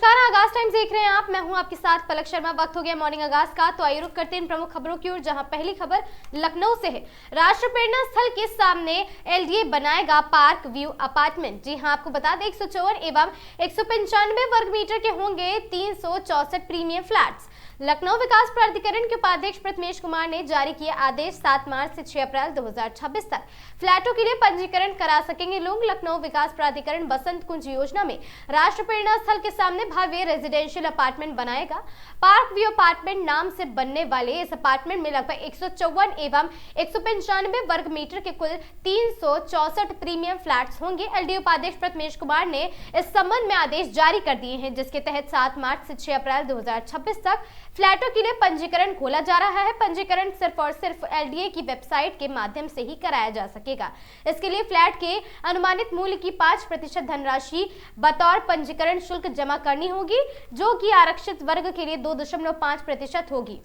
नमस्कार, आगाज टाइम्स देख रहे हैं आप। मैं हूं आपके साथ पलक शर्मा। वक्त हो गया मॉर्निंग आगाज का, तो आइए रुक करते हैं इन प्रमुख खबरों की ओर, जहां पहली खबर लखनऊ से है। राष्ट्र प्रेरणा स्थल के सामने एलडीए बनाएगा पार्क व्यू अपार्टमेंट। जी हां, आपको बता दें 154 एवं 195 वर्ग मीटर के होंगे 364 प्रीमियम फ्लैट्स। लखनऊ विकास प्राधिकरण के उपाध्यक्ष प्रथमेश कुमार ने जारी किया आदेश। 7 मार्च से 6 अप्रैल 2026 तक फ्लैटों के लिए पंजीकरण करा सकेंगे लोग। लखनऊ विकास प्राधिकरण बसंत कुंज योजना में राष्ट्र प्रेरणा स्थल के सामने भव्य रेजिडेंशियल अपार्टमेंट बनाएगा। पार्क व्यू अपार्टमेंट नाम से बनने वाले इस अपार्टमेंट में लगभग 154 एवं 195 वर्ग मीटर के कुल 364 प्रीमियम फ्लैट्स होंगे। एलडीए उपाध्यक्ष प्रथमेश कुमार ने इस संबंध में आदेश जारी कर दिए हैं, जिसके तहत 7 मार्च से 6 अप्रैल 2026 तक फ्लैटों के लिए पंजीकरण खोला जा रहा है। पंजीकरण सिर्फ और सिर्फ एलडीए की वेबसाइट के माध्यम से ही कराया जा सकेगा। इसके लिए फ्लैट के अनुमानित मूल्य की 5% धनराशि बतौर पंजीकरण शुल्क जमा करनी होगी, जो कि आरक्षित वर्ग के लिए 2.5% होगी।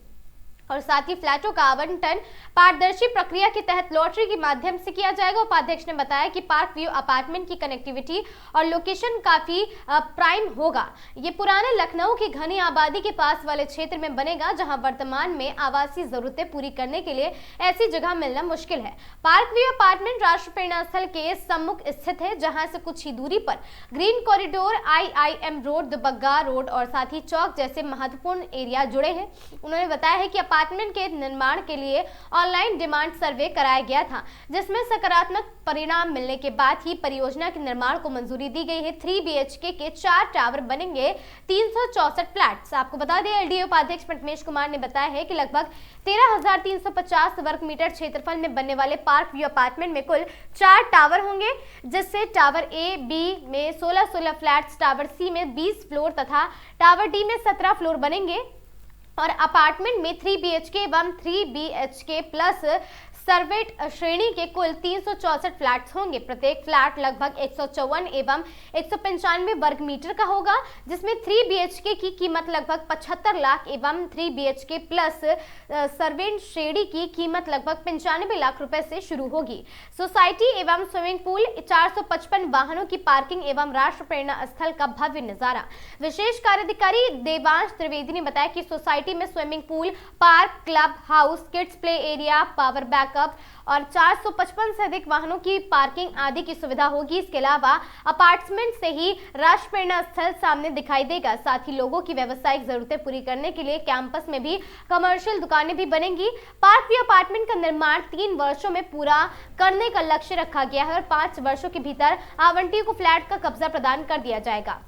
और साथ ही फ्लैटों का आवंटन पारदर्शी प्रक्रिया के तहत लॉटरी के माध्यम से किया जाएगा। उपाध्यक्ष ने बताया कि पार्क व्यू अपार्टमेंट की कनेक्टिविटी और लोकेशन काफी प्राइम होगा। ये पुराने लखनऊ की घनी आबादी के पास वाले क्षेत्र में बनेगा, जहां वर्तमान में आवासीय जरूरतें पूरी करने के लिए ऐसी जगह मिलना मुश्किल है। पार्क व्यू अपार्टमेंट राष्ट्र प्रेरणा स्थल के सम्मुख स्थित है, जहां से कुछ ही दूरी पर green corridor, IIM road, Dubagga road और साथ ही चौक जैसे महत्वपूर्ण एरिया जुड़े हैं। उन्होंने बताया है कि अपार्टमेंट के निर्माण के लिए ऑनलाइन डिमांड सर्वे कराया गया था, जिसमें सकारात्मक परिणाम मिलने के बाद ही परियोजना के निर्माण को मंजूरी दी गई है। 3 BHK के 4 टावर बनेंगे, 364 फ्लैट्स। आपको बता दें, एलडीए उपाध्यक्ष प्रथमेश कुमार ने बताया है कि लगभग 13,350 वर्ग मीटर क्षेत्रफल में बनने वाले पार्क व्यू अपार्टमेंट में कुल 4 टावर होंगे, जिससे टावर ए, बी में 16 फ्लैट्स, टावर सी में 20 फ्लोर तथा टावर डी में 17 फ्लोर बनेंगे। और अपार्टमेंट में 3 BHK एवं 3 BHK प्लस सर्वेट श्रेणी के कुल 364 फ्लैट्स होंगे। प्रत्येक फ्लैट लगभग 154 एवं 195 वर्ग मीटर का होगा, जिसमें 3 BHK की कीमत लगभग 75 लाख एवं 3 BHK प्लस सर्वेंट श्रेणी की कीमत लगभग 95 लाख रुपए से शुरू होगी। सोसाइटी एवं स्विमिंग पूल, 455 वाहनों की पार्किंग एवं राष्ट्र प्रेरणा स्थल का भव्य नजारा। विशेष कार्याधिकारी देवांश त्रिवेदी ने बताया कि सोसाइटी में swimming pool, park, club house, kids play area, power backup और 455 से अधिक वाहनों की पार्किंग आदि की सुविधा होगी। इसके अलावा अपार्टमेंट से ही राष्ट्र प्रेरणा स्थल सामने दिखाई देगा। साथ ही लोगों की व्यावसायिक जरूरतें पूरी करने के लिए कैंपस में भी कमर्शियल दुकानें भी बनेंगी। पार्क व्यू अपार्टमेंट का निर्माण 3 वर्षों में पूरा करने का लक्ष्य रखा गया है और 5 वर्षों के भीतर आवंटियों को फ्लैट का कब्जा प्रदान कर दिया जाएगा।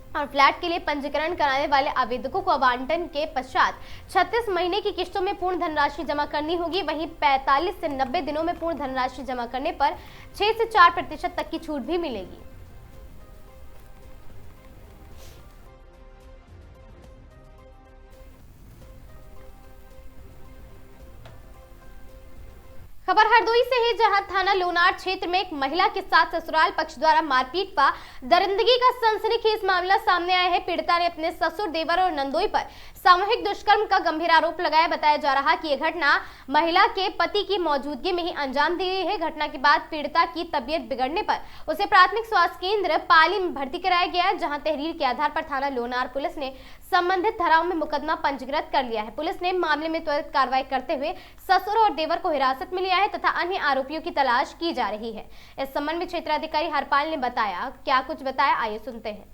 और फ्लैट के लिए पंजीकरण कराने वाले आवेदकों को आवंटन के पश्चात 36 महीने की किस्तों में पूर्ण धनराशि जमा करनी होगी। वहीं 45 से 90 दिनों में पूर्ण धनराशि जमा करने पर 6 से 4% तक की छूट भी मिलेगी। खबर हरदोई से है, जहां थाना लोनार क्षेत्र में एक महिला के साथ ससुराल पक्ष द्वारा मारपीट व दरिंदगी का सनसनीखेज मामला सामने आया है। पीड़िता ने अपने ससुर, देवर और नंदोई पर सामूहिक दुष्कर्म का गंभीर आरोप लगाया। बताया जा रहा कि यह घटना महिला के पति की मौजूदगी में ही अंजाम दी गई है। घटना के बाद पीड़िता की तबीयत बिगड़ने पर उसे प्राथमिक स्वास्थ्य केंद्र पाली में भर्ती कराया गया, जहां तहरीर के आधार पर थाना लोनार पुलिस ने संबंधित धाराओं में मुकदमा पंजीकृत कर लिया है। पुलिस ने मामले में त्वरित कार्रवाई करते हुए ससुर और देवर को हिरासत में लिया है तथा अन्य आरोपियों की तलाश की जा रही है। इस संबंध में क्षेत्राधिकारी हरपाल ने बताया, क्या कुछ बताया, आइए सुनते हैं।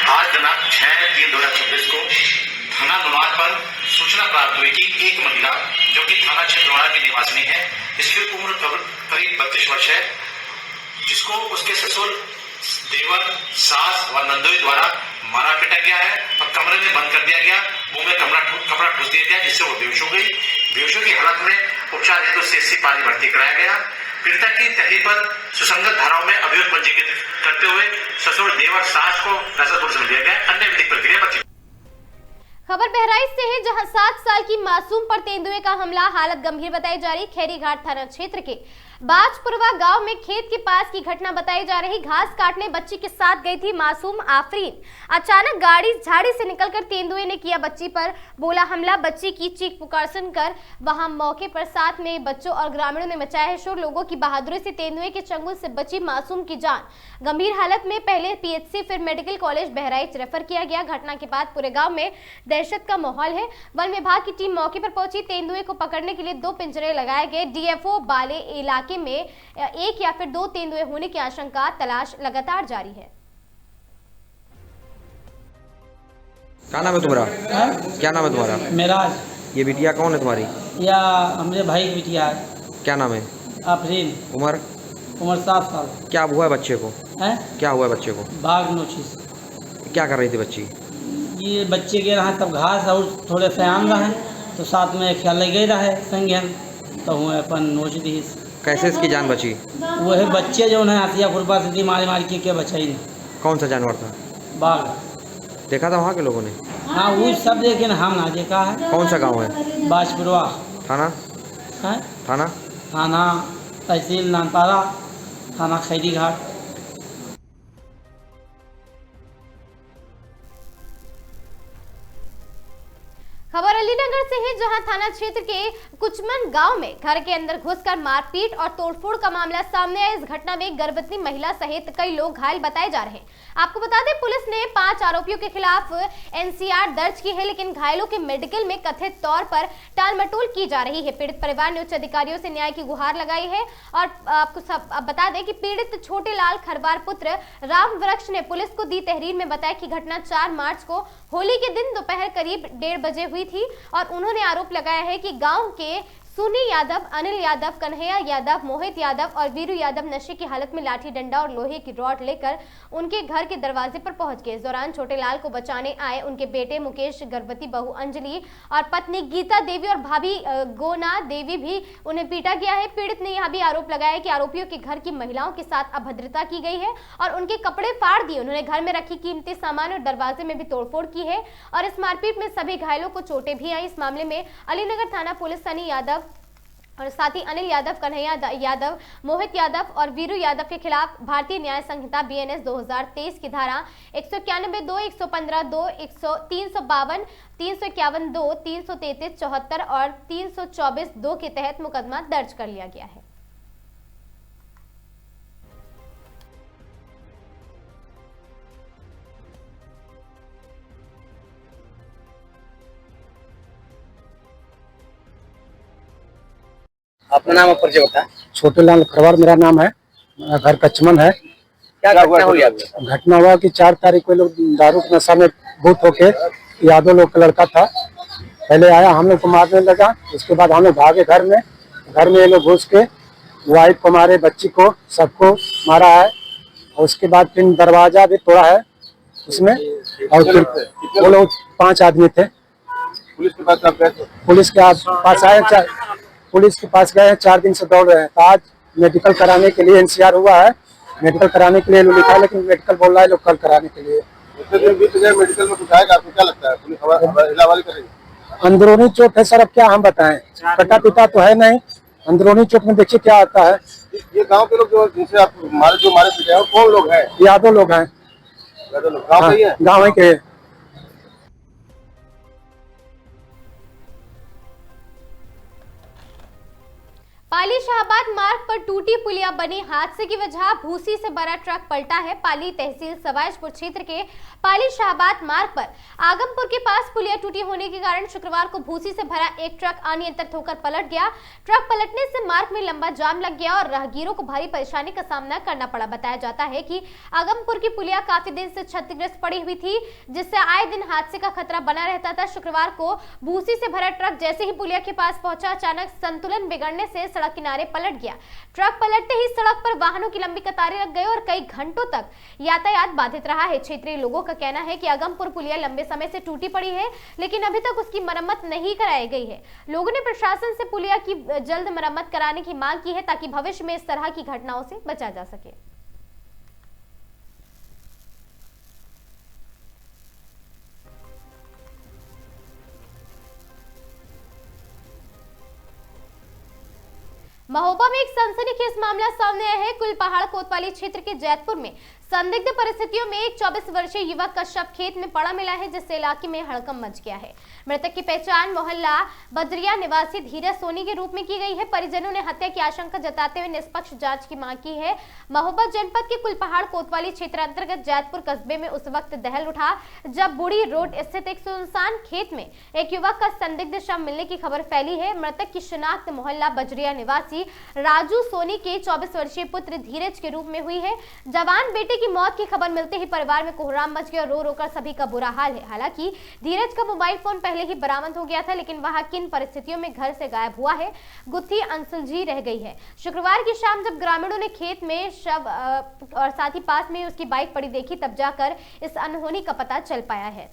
आज दिनांक 6/3/2026 को थाना लोनार पर सूचना प्राप्त हुई कि एक महिला जो कि थाना क्षेत्र लोनार की निवासिनी है, इसकी उम्र करीब 32 वर्ष है, जिसको उसके ससुर, देवर, सास व नंदोई द्वारा मारा पीटा गया है और कमरे में बंद कर दिया गया। मुंह में कपड़ा ठूस दिया गया, जिससे वो बेहोश हो गई। बेहोशी की हालत में उपचार हेतु CHC पाली भर्ती कराया गया। पीड़िता की तहरीर पर सुसंगत धाराओं में अभियोग पंजीकृत करते हुए ससुर, देवर, सास को हिरासत पुलिस में लिया गया। अन्य विधिक प्रक्रिया बची। खबर बहराइच से है, जहां 7 साल की मासूम पर तेंदुए का हमला, हालत गंभीर बताई जा रही। खैरी घाट थाना क्षेत्र के बाजपुरवा गांव में खेत के पास की घटना बताई जा रही। घास काटने बच्ची के साथ गई थी मासूम आफरीन। अचानक गाड़ी झाड़ी से निकलकर तेंदुए ने किया बच्ची पर बोला हमला। बच्ची की चीख पुकार सुनकर वहां मौके पर साथ में बच्चों और ग्रामीणों ने मचाया है शोर। लोगों की बहादुरी से तेंदुए के चंगुल से बची मासूम की जान। गंभीर हालत में पहले पीएचसी फिर मेडिकल कॉलेज बहराइच रेफर किया गया। घटना के बाद पूरे गाँव में दहशत का माहौल है। वन विभाग की टीम मौके पर पहुंची। तेंदुए को पकड़ने के लिए 2 पिंजरे लगाए गए। डीएफओ बाले इलाके में एक या फिर 2 तेंदुए होने की आशंका, तलाश लगातार जारी है। क्या नाम है तुम्हारा? क्या नाम है तुम्हारा? मेरा ये बिटिया कौन है तुम्हारी? या हमारे भाई की बिटिया है। क्या नाम है? आफरीन। उम्र? उम्र 7 साल। क्या हुआ है बच्चे को? है क्या हुआ है बच्चे को? भाग नोचिस। क्या कर रही थी बच्ची? ये बच्चे गे रहा तब घास और थोड़े सयान रहे तो साथ में ख्याल लगे रहे संज्ञान तो हुए अपन नोच दी। कैसे इसकी जान बची? वही बच्चे जो है हथिया खुरपा से मारी मारी के बचाई नहीं। कौन सा जानवर था? बाघ। देखा था वहाँ के लोगों ने? हाँ वो सब लेकिन हम ना देखा है। कौन सा गांव है? बाजपुरवा। थाना? है थाना? थाना तहसील नानपारा, थाना खैरी घाट। खबर अलीनगर से है, जहां थाना क्षेत्र के कुचमन गांव में घर के अंदर घुसकर मारपीट और तोड़फोड़ का मामला सामने आया। इस घटना में गर्भवती महिला सहित कई लोग घायल बताए जा रहे हैं। आपको बता दें, पुलिस ने 5 आरोपियों के खिलाफ एनसीआर दर्ज की है, लेकिन घायलों के मेडिकल में कथित तौर पर टालमटोल की जा रही है। पीड़ित परिवार ने उच्च अधिकारियों से न्याय की गुहार लगाई है। और आपको सब बता दें कि पीड़ित छोटे लाल खरवार पुत्र राम वृक्ष ने पुलिस को दी तहरीर में बताया कि घटना 4 मार्च को होली के दिन दोपहर करीब 1:30 बजे हुई थी और उन्होंने आरोप लगाया है कि गांव के सुनी यादव, अनिल यादव, कन्हैया यादव, मोहित यादव और वीरू यादव नशे की हालत में लाठी डंडा और लोहे की रॉड लेकर उनके घर के दरवाजे पर पहुंच गए। इस दौरान छोटे लाल को बचाने आए उनके बेटे मुकेश, गर्भवती बहू अंजलि और पत्नी गीता देवी और भाभी गोना देवी भी उन्हें पीटा गया है। पीड़ित ने यह भी आरोप लगाया कि आरोपियों के घर की महिलाओं के साथ अभद्रता की गई है और उनके कपड़े फाड़ दिए। उन्होंने घर में रखी कीमती सामान और दरवाजे में भी तोड़फोड़ की है और इस मारपीट में सभी घायलों को चोटें भी आई। इस मामले में अलीनगर थाना पुलिस सनी यादव और साथ ही अनिल यादव, कन्हैया यादव, मोहित यादव और वीरू यादव के खिलाफ भारतीय न्याय संहिता बीएनएस 2023 की धारा 191(2), 115(2), 352, 351(2), 333, 74 और 324(2) के तहत मुकदमा दर्ज कर लिया गया है। अपना नाम और परिचय बता। छोटे लाल खरवार मेरा नाम है। मेरा घर कचमन है। क्या घटना हुई आपको? घटना हुआ कि 4 तारीख को लोग दारू के नशा में भूत होके, यादव लोग का लड़का था, पहले आया, हम लोग को मारने लगा। उसके बाद हम लोग भागे घर में ये लोग घुस के वाइफ को मारे, बच्ची को, सबको मारा है। और उसके बाद फिर दरवाजा भी तोड़ा है उसमें। और फिर वो लोग 5 आदमी थे। पुलिस के पास आप गए थे? पुलिस के पास आए, पुलिस के पास गए हैं, 4 दिन से दौड़ रहे हैं। तो आज मेडिकल कराने के लिए एनसीआर हुआ है, मेडिकल कराने के लिए लिखा है, लेकिन मेडिकल बोल रहा है लोग कल कराने के लिए। मेडिकल में कुछ आएगा? आपको क्या लगता है पुलिस हवाले करेगी? अंदरूनी चोट है सर, अब क्या हम बताएं, कटा पिटा तो है नहीं, अंदरूनी चोट में देखिए क्या आता है। ये गांव के लोग जो जिनसे आप मारे पीटे हैं, कौन लोग हैं? यादव लोग हैं। गाँव के ही हैं? गाँव के। पाली शाहबाद मार्ग पर टूटी पुलिया बनी। हादसे की वजह भूसी से भरा ट्रक पलटा है। पाली तहसील सवाईजपुर क्षेत्र के पाली शाहबाद मार्ग पर आगमपुर के पास पुलिया टूटी होने के कारण शुक्रवार को भूसी से भरा एक ट्रक अनियंत्रित होकर पलट गया। ट्रक पलटने से मार्ग में लंबा जाम लग गया और राहगीरों को भारी परेशानी का सामना करना पड़ा। बताया जाता है कि आगमपुर की पुलिया काफी दिन से क्षतिग्रस्त पड़ी हुई थी, जिससे आए दिन हादसे का खतरा बना रहता था। शुक्रवार को भूसी से भरा ट्रक जैसे ही पुलिया के पास पहुंचा, अचानक संतुलन बिगड़ने से सड़क किनारे पलट गया। ट्रक पलटते ही सड़क पर वाहनों की लंबी कतारें लग गई और कई घंटों तक यातायात बाधित रहा है। क्षेत्रीय लोगों का कहना है कि आगमपुर पुलिया लंबे समय से टूटी पड़ी है, लेकिन अभी तक उसकी मरम्मत नहीं कराई गई है। लोगों ने प्रशासन से पुलिया की जल्द मरम्मत कराने की मांग की है, ताकि भविष्य में इस तरह की घटनाओं से बचा जा सके। महोबा में एक सनसनीखेज मामला सामने आया है। कुलपहाड़ कोतवाली क्षेत्र के जैतपुर में संदिग्ध परिस्थितियों में एक 24 वर्षीय युवक का शव खेत में पड़ा मिला है, जिससे इलाके में हड़कंप मच गया है। मृतक की पहचान मोहल्ला बजरिया निवासी धीरज सोनी के रूप में की गई है। परिजनों ने हत्या की आशंका जताते हुए निष्पक्ष जांच की मांग की है। महोबा जनपद के कुलपहाड़ कोतवाली क्षेत्र अंतर्गत जैतपुर कस्बे में उस वक्त दहल उठा जब बुड़ी रोड स्थित एक सुनसान खेत में एक युवक का संदिग्ध शव मिलने की खबर फैली है। मृतक की शिनाख्त मोहल्ला बजरिया निवासी राजू सोनी के 24 वर्षीय पुत्र धीरज के रूप में हुई है। जवान बेटे की मौत की खबर मिलते ही परिवार में कोहराम मच गया और रो रोकर सभी का बुरा हाल है। हालांकि धीरज का मोबाइल फोन पहले ही बरामद हो गया था, लेकिन वह किन परिस्थितियों में घर से गायब हुआ है, गुत्थी अनसुलझी रह गई है। शुक्रवार की शाम जब ग्रामीणों ने खेत में शव और साथ ही पास में उसकी बाइक पड़ी देखी, तब जाकर इस अनहोनी का पता चल पाया है।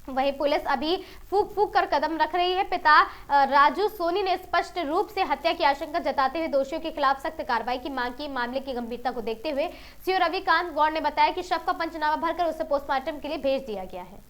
वहीं पुलिस अभी फूक फूक कर कदम रख रही है। पिता राजू सोनी ने स्पष्ट रूप से हत्या की आशंका जताते हुए दोषियों के खिलाफ सख्त कार्रवाई की मांग की। मामले की गंभीरता को देखते हुए सीओ रविकांत गौड़ ने बताया कि शव का पंचनामा भरकर उसे पोस्टमार्टम के लिए भेज दिया गया है।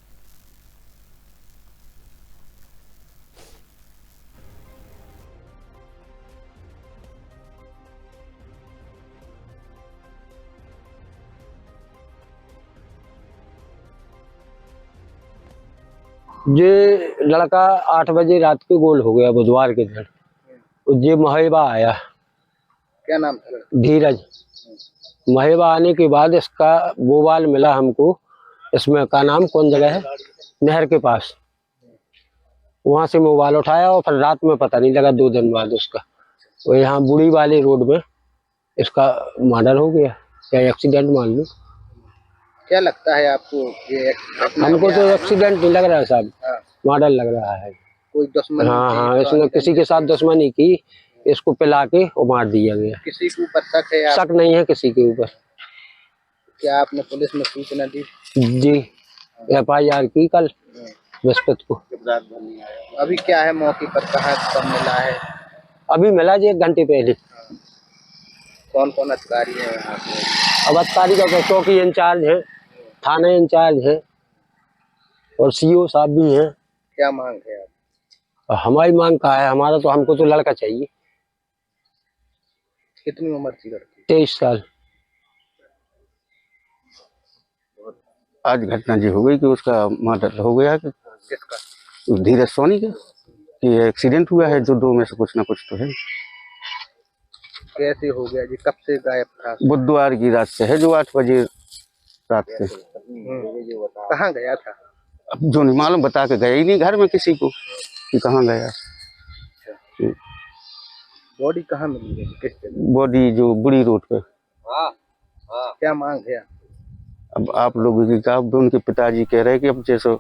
ये लड़का 8 बजे रात को गोल हो गया बुधवार के दिन। ये महेबा आया। क्या नाम था? धीरज। महेबा आने के बाद इसका मोबाइल मिला हमको। इसमें का नाम कौन जगह है, नहर के पास। वहां से मोबाइल उठाया और फिर रात में पता नहीं लगा 2 दिन बाद उसका वो यहाँ बुड़ी वाली रोड में इसका मर्डर हो गया या एक्सीडेंट मान लो। क्या लगता है आपको? ये हमको तो एक्सीडेंट नहीं लग रहा है साहब, मर्डर लग रहा है। कोई दुश्मनी? हाँ, इसने किसी के साथ दुश्मनी की, इसको पिला के और मार दिया गया। किसी के ऊपर शक है? शक नहीं है किसी के ऊपर। क्या आपने पुलिस में सूचना दी? जी, FIR की कल बृहस्पति को। अभी क्या है मौके पर, कहाँ कब मिला है? अभी मिला जी 1 घंटे पहले। कौन कौन अधिकारी है यहाँ पे? अब अधिकारी का तो चौकी इंचार्ज है, थाना इंचार्ज है और CO साहब भी हैं। क्या मांग है आप? हमारी मांग का है, हमारा तो हमको तो लड़का चाहिए। कितनी उम्र थी लड़की? 23 साल। आज घटना जी हो गई कि उसका मर्डर हो गया। कि किसका? धीरज सोनी का कि एक्सीडेंट हुआ है, जो 2 में से कुछ ना कुछ तो है। कैसे हो गया जी? कब से गायब था? बुधवार की रात से है, जो 8 बजे रात से। कहाँ गया था? अब जो नहीं मालूम, बता के गया ही नहीं घर में किसी को कि कहाँ गया। बॉडी कहाँ मिली है? किस जगह? बॉडी जो बुरी रोड पे। क्या मांग है? अब आप लोगों की का उनके पिताजी कह रहे हैं कि अब जैसे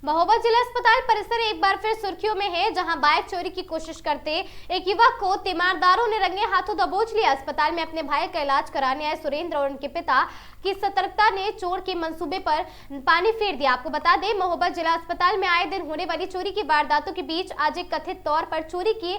महोबा जिला अस्पताल परिसर एक बार फिर सुर्खियों में है, जहां बाइक चोरी की कोशिश करते एक युवक को तीमारदारों ने रंगे हाथों दबोच लिया। अस्पताल में अपने भाई का इलाज कराने आए सुरेंद्र और उनके पिता की सतर्कता ने चोर के मंसूबे पर पानी फेर दिया। आपको बता दें, महोबा जिला अस्पताल में आए दिन होने वाली चोरी की वारदातों के बीच आज एक कथित तौर पर चोरी की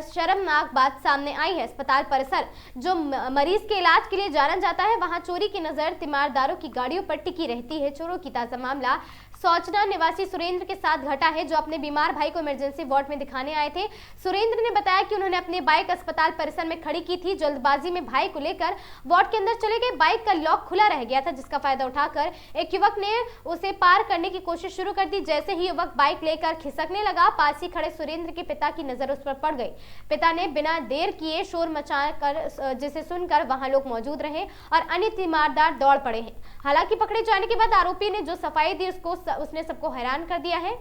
शर्मनाक बात सामने आई है। अस्पताल परिसर जो मरीज के इलाज के लिए जाना जाता है, वहां चोरी की नजर तीमारदारों की गाड़ियों पर टिकी रहती है। चोरों की ताजा मामला सौचना निवासी सुरेंद्र के साथ घटा है, जो अपने बीमार भाई को इमरजेंसी वार्ड में दिखाने आए थे। सुरेंद्र ने बताया कि उन्होंने अपनी बाइक अस्पताल परिसर में खड़ी की थी। जल्दबाजी में भाई को लेकर वार्ड के अंदर चले गए। बाइक का लॉक खुला रह गया था, जिसका फायदा उठाकर एक युवक ने उसे पार करने की कोशिश शुरू कर दी। जैसे ही युवक बाइक लेकर खिसकने लगा, पास ही खड़े सुरेंद्र के पिता की नजर उस पर पड़ गई। पिता ने बिना देर किए शोर मचाकर, जिसे सुनकर वहां लोग मौजूद रहे और अन्य तीमारदार दौड़ पड़े हैं। हालांकि पकड़े जाने के बाद आरोपी ने जो सफाई दी, उसने सबको हैरान कर दिया है।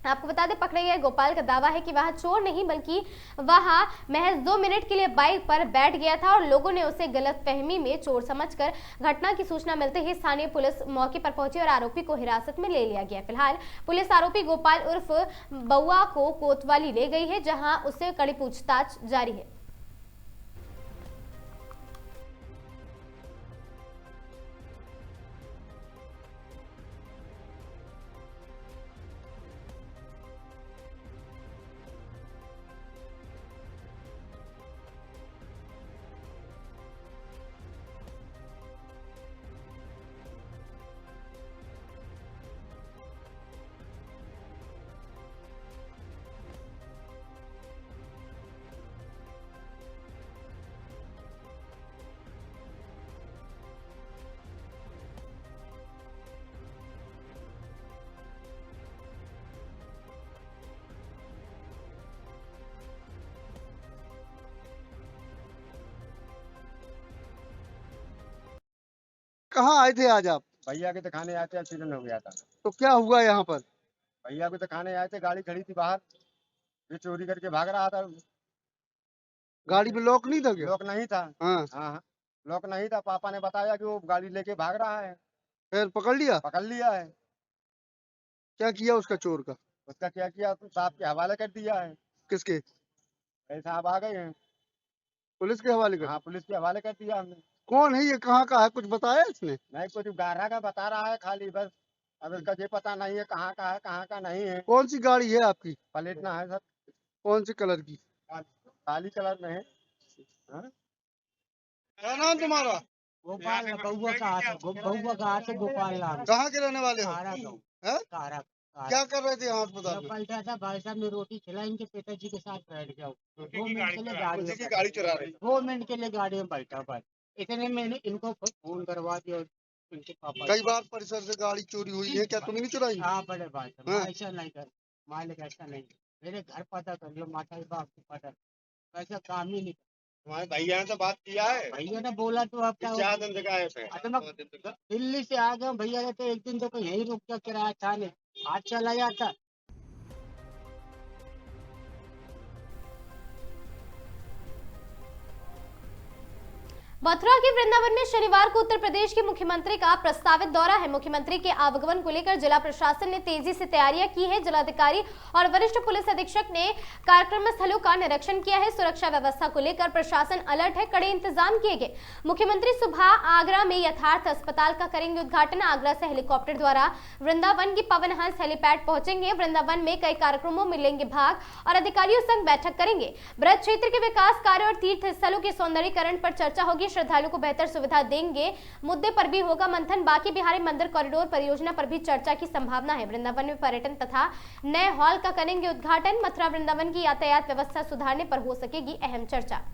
आपको बता दें, पकड़े गए गोपाल का दावा है कि वह चोर नहीं बल्कि वह महज 2 मिनट के लिए बाइक पर बैठ गया था और लोगों ने उसे गलतफहमी में चोर समझकर घटना की सूचना मिलते ही स्थानीय पुलिस मौके पर पहुंची और आरोपी को हिरासत में ले लिया गया। फिलहाल पुलिस आरोपी गोपाल उर्फ बउआ को कोतवाली ले गई है, जहां उससे कड़ी पूछताछ जारी है। कहाँ आए थे आज आप? भैया के दिखाने आए थे, एक्सीडेंट हो गया था। तो क्या हुआ यहाँ पर? भैया को दिखाने आए थे, गाड़ी खड़ी थी बाहर, ये चोरी करके भाग रहा था। गाड़ी में लॉक नहीं था क्या? लॉक नहीं था। हाँ, हाँ, लॉक नहीं था। पापा ने बताया कि वो गाड़ी लेके भाग रहा है। फिर पकड़ लिया? पकड़ लिया है। क्या किया उसका चोर का? उसका क्या किया, तो साहब के हवाले कर दिया है। किसके? भाई साहब आ गए हैं। पुलिस के हवाले कर? हाँ, पुलिस के हवाले कर दिया हमने। कौन है ये, कहाँ का है, कुछ बताया इसने? नहीं, कुछ गारा का बता रहा है खाली, बस। अब इसका ये पता नहीं है कहाँ का है, कहाँ का नहीं है। कौन सी गाड़ी है आपकी? प्लेट ना है सर, कौन सी कलर की? काली कलर में है। हाँ? क्या नाम तुम्हारा? गोपाल बउआ का हाथ गोपाल नाम। कहाँ के रहने वाले हो? हैं? कारा क्या कर रहे थे यहाँ अस्पताल में? पलटा था, भाई साहब ने रोटी खिलाई, इनके पिताजी के साथ बैठ गया। 2 मिनट के लिए गाड़ी किसी की गाड़ी चला रही? 2 मिनट के लिए गाड़ी में बैठा, बस इतने में इनको फोन करवा दिया। उनके पापा कई बार परिसर से गाड़ी चोरी हुई है, क्या तुमने भी चुराई? हाँ बड़े भाई साहब, हाँ। ऐसा नहीं कर मालिक, ऐसा नहीं। मेरे घर पता कर लो, माता बाप को पता, ऐसा काम ही नहीं। तुम्हारे भैया ने तो बात किया है, भैया ने बोला तो अब क्या 4 दिन तक आए थे। दिल्ली से आ गया भैया ने, तो एक दिन तो कहीं यहीं रुक जा, किराया था नहीं, आज चला जाता। मथुरा के वृंदावन में शनिवार को उत्तर प्रदेश के मुख्यमंत्री का प्रस्तावित दौरा है। मुख्यमंत्री के आगमन को लेकर जिला प्रशासन ने तेजी से तैयारियां की है। जिलाधिकारी और वरिष्ठ पुलिस अधीक्षक ने कार्यक्रम स्थलों का निरीक्षण किया है। सुरक्षा व्यवस्था को लेकर प्रशासन अलर्ट है, कड़े इंतजाम किए गए। मुख्यमंत्री सुबह आगरा में यथार्थ अस्पताल का करेंगे उद्घाटन। आगरा से हेलीकॉप्टर द्वारा वृंदावन की पवन हंस हेलीपैड पहुंचेंगे। वृंदावन में कई कार्यक्रमों में लेंगे भाग और अधिकारियों संग बैठक करेंगे। ब्रज क्षेत्र के विकास कार्य और तीर्थ स्थलों के सौंदर्यीकरण पर चर्चा होगी। श्रद्धालुओं को बेहतर सुविधा देंगे मुद्दे पर भी होगा मंथन। बाकी बिहारी मंदिर कॉरिडोर परियोजना पर भी चर्चा की संभावना है। वृंदावन में पर्यटन तथा नए हॉल का करेंगे उद्घाटन। मथुरा वृंदावन की यातायात व्यवस्था सुधारने पर हो सकेगी अहम चर्चा।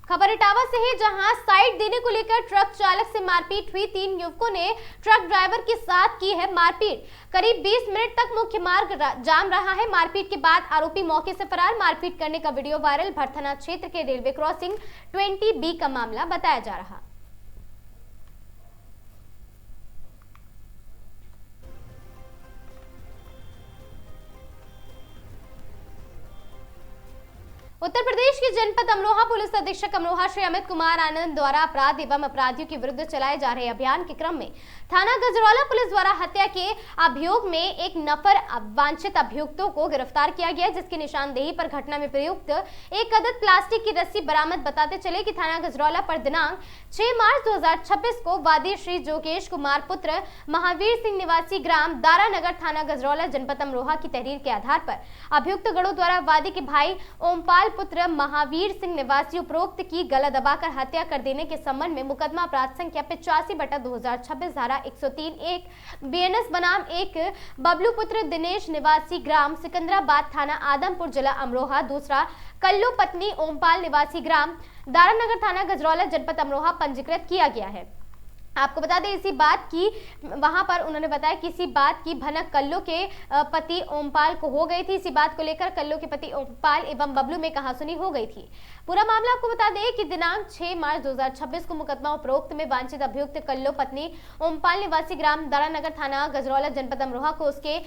खबर इटावा से है, जहां साइड देने को लेकर ट्रक चालक से मारपीट हुई। 3 युवकों ने ट्रक ड्राइवर के साथ की है मारपीट। करीब 20 मिनट तक मुख्य मार्ग जाम रहा है। मारपीट के बाद आरोपी मौके से फरार। मारपीट करने का वीडियो वायरल। भर थाना क्षेत्र के रेलवे क्रॉसिंग 20B का मामला बताया जा रहा। उत्तर प्रदेश के जनपद अमरोहा पुलिस अधीक्षक अमरोहा श्री अमित कुमार आनंद द्वारा अपराध एवं अपराधियों के विरुद्ध चलाए जा रहे अभियान के क्रम में थाना गजरौला पुलिस द्वारा हत्या के अभियोग में एक नफर वांछित अभियुक्तों को गिरफ्तार किया गया, जिसकी निशानदेही पर घटना में प्रयुक्त एक अदद प्लास्टिक की रस्सी बरामद। बताते चले कि थाना गजरौला पर दिनांक 6 मार्च 2026 को वादी श्री जोगेश कुमार पुत्र महावीर सिंह निवासी ग्राम दारानगर थाना गजरौला जनपद अमरोहा की तहरीर के आधार पर अभियुक्त गणों द्वारा वादी के भाई ओमपाल पुत्र महावीर सिंह निवासी उपरोक्त की गला दबाकर हत्या कर देने के संबंध में मुकदमा अपराध संख्या 85/2026 धारा 103(1) BNS बनाम एक बबलू पुत्र दिनेश निवासी ग्राम सिकंदराबाद थाना आदमपुर जिला अमरोहा, दूसरा कल्लू पत्नी ओमपाल निवासी ग्राम दारानगर थाना गजरौला जनपद अमरोहा पंजीकृत किया गया है। आपको बता दें इसी बात की वहां पर उन्होंने बताया कि इसी बात की भनक कल्लू के पति ओमपाल को हो गई थी। इसी बात को लेकर कल्लू के पति ओमपाल एवं बबलू में कहासुनी हो गई थी। पूरा मामला आपको बता दें कि दिनांक 6 मार्च 2026 को मुकदमा उपरोक्त में वांछित अभियुक्त कल्लू पत्नी ओमपाल निवासी ग्राम दारानगर थाना गजरौला जनपद अमरोहा को उसके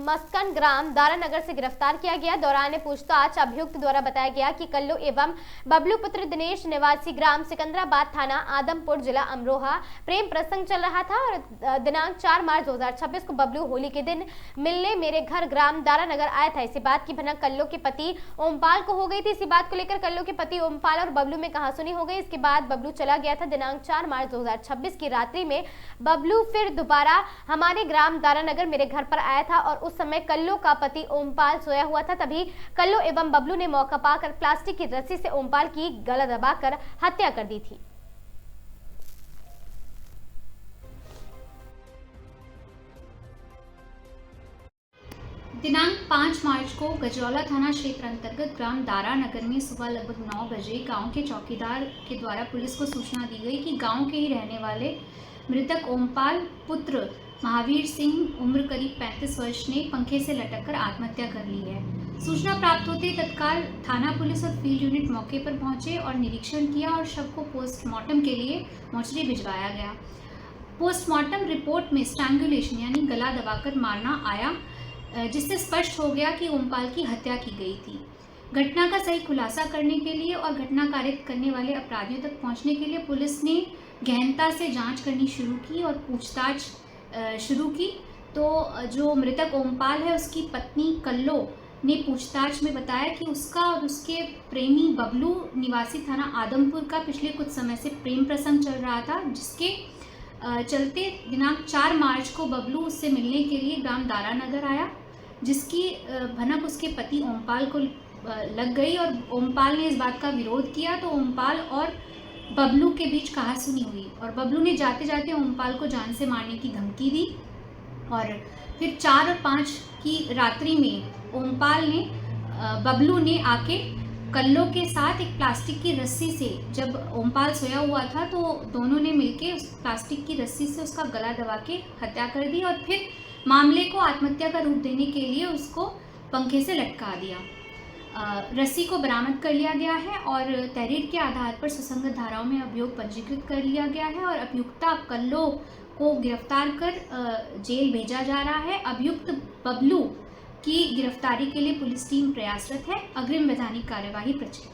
मस्कन ग्राम दारानगर से गिरफ्तार किया गया। दौरान पूछताछ अभियुक्त द्वारा बताया गया कि कल्लू एवं बबलू पुत्र दिनेश निवासी ग्राम सिकंदराबाद थाना आदमपुर जिला अमरोहा प्रेम प्रसंग चल रहा था और दिनांक 4 मार्च 2026 को बबलू होली के दिन मिलने मेरे घर ग्राम दारानगर आया था। इसी बात की भनक कल्लू के पति ओमपाल को हो गई थी। इसी बात को लेकर कल्लू के पति ओमपाल और बबलू में कहासुनी हो गई। इसके बाद बबलू चला गया था। दिनांक 4 मार्च 2026 की रात्रि में बबलू फिर दोबारा हमारे ग्राम दारानगर मेरे घर पर आया था और उस समय कल्लू का पति ओमपाल सोया हुआ था। तभी कल्लू एवं बबलू ने मौका पाकर प्लास्टिक की रस्सी से ओमपाल की गला दबाकर हत्या कर दी थी। दिनांक 5 मार्च को गजरौला थाना क्षेत्र अंतर्गत ग्राम दारानगर में सुबह लगभग 9 बजे गांव के चौकीदार के द्वारा पुलिस को सूचना दी गई कि गांव के ही रहने वाले मृतक ओमपाल पुत्र महावीर सिंह उम्र करीब 35 वर्ष ने पंखे से लटककर आत्महत्या कर ली है। सूचना प्राप्त होते ही तत्काल थाना पुलिस और फील्ड यूनिट मौके पर पहुंचे और निरीक्षण किया और शव को पोस्टमार्टम के लिए मोर्चरी भिजवाया गया। पोस्टमार्टम रिपोर्ट में स्ट्रैंगुलेशन यानी गला दबाकर मारना आया, जिससे स्पष्ट हो गया कि ओमपाल की हत्या की गई थी। घटना का सही खुलासा करने के लिए और घटना कारित करने वाले अपराधियों तक पहुंचने के लिए पुलिस ने गहनता से जांच करनी शुरू की और पूछताछ शुरू की। तो जो मृतक ओमपाल है, उसकी पत्नी कल्लो ने पूछताछ में बताया कि उसका और उसके प्रेमी बबलू निवासी थाना आदमपुर का पिछले कुछ समय से प्रेम प्रसंग चल रहा था, जिसके चलते दिनांक 4 मार्च को बबलू उससे मिलने के लिए ग्राम दारानगर आया, जिसकी भनक उसके पति ओमपाल को लग गई और ओमपाल ने इस बात का विरोध किया। तो ओमपाल और बबलू के बीच कहासुनी हुई और बबलू ने जाते जाते ओमपाल को जान से मारने की धमकी दी। और फिर 4 और 5 की रात्रि में ओमपाल ने बबलू ने आके कल्लो के साथ एक प्लास्टिक की रस्सी से, जब ओमपाल सोया हुआ था तो दोनों ने मिलके उस प्लास्टिक की रस्सी से उसका गला दबा के हत्या कर दी और फिर मामले को आत्महत्या का रूप देने के लिए उसको पंखे से लटका दिया। रस्सी को बरामद कर लिया गया है और तहरीर के आधार पर सुसंगत धाराओं में अभियोग पंजीकृत कर लिया गया है और अभियुक्ता कल्लो को गिरफ्तार कर जेल भेजा जा रहा है। अभियुक्त बबलू की गिरफ्तारी के लिए पुलिस टीम प्रयासरत है। अग्रिम वैधानिक कार्यवाही प्रचलित।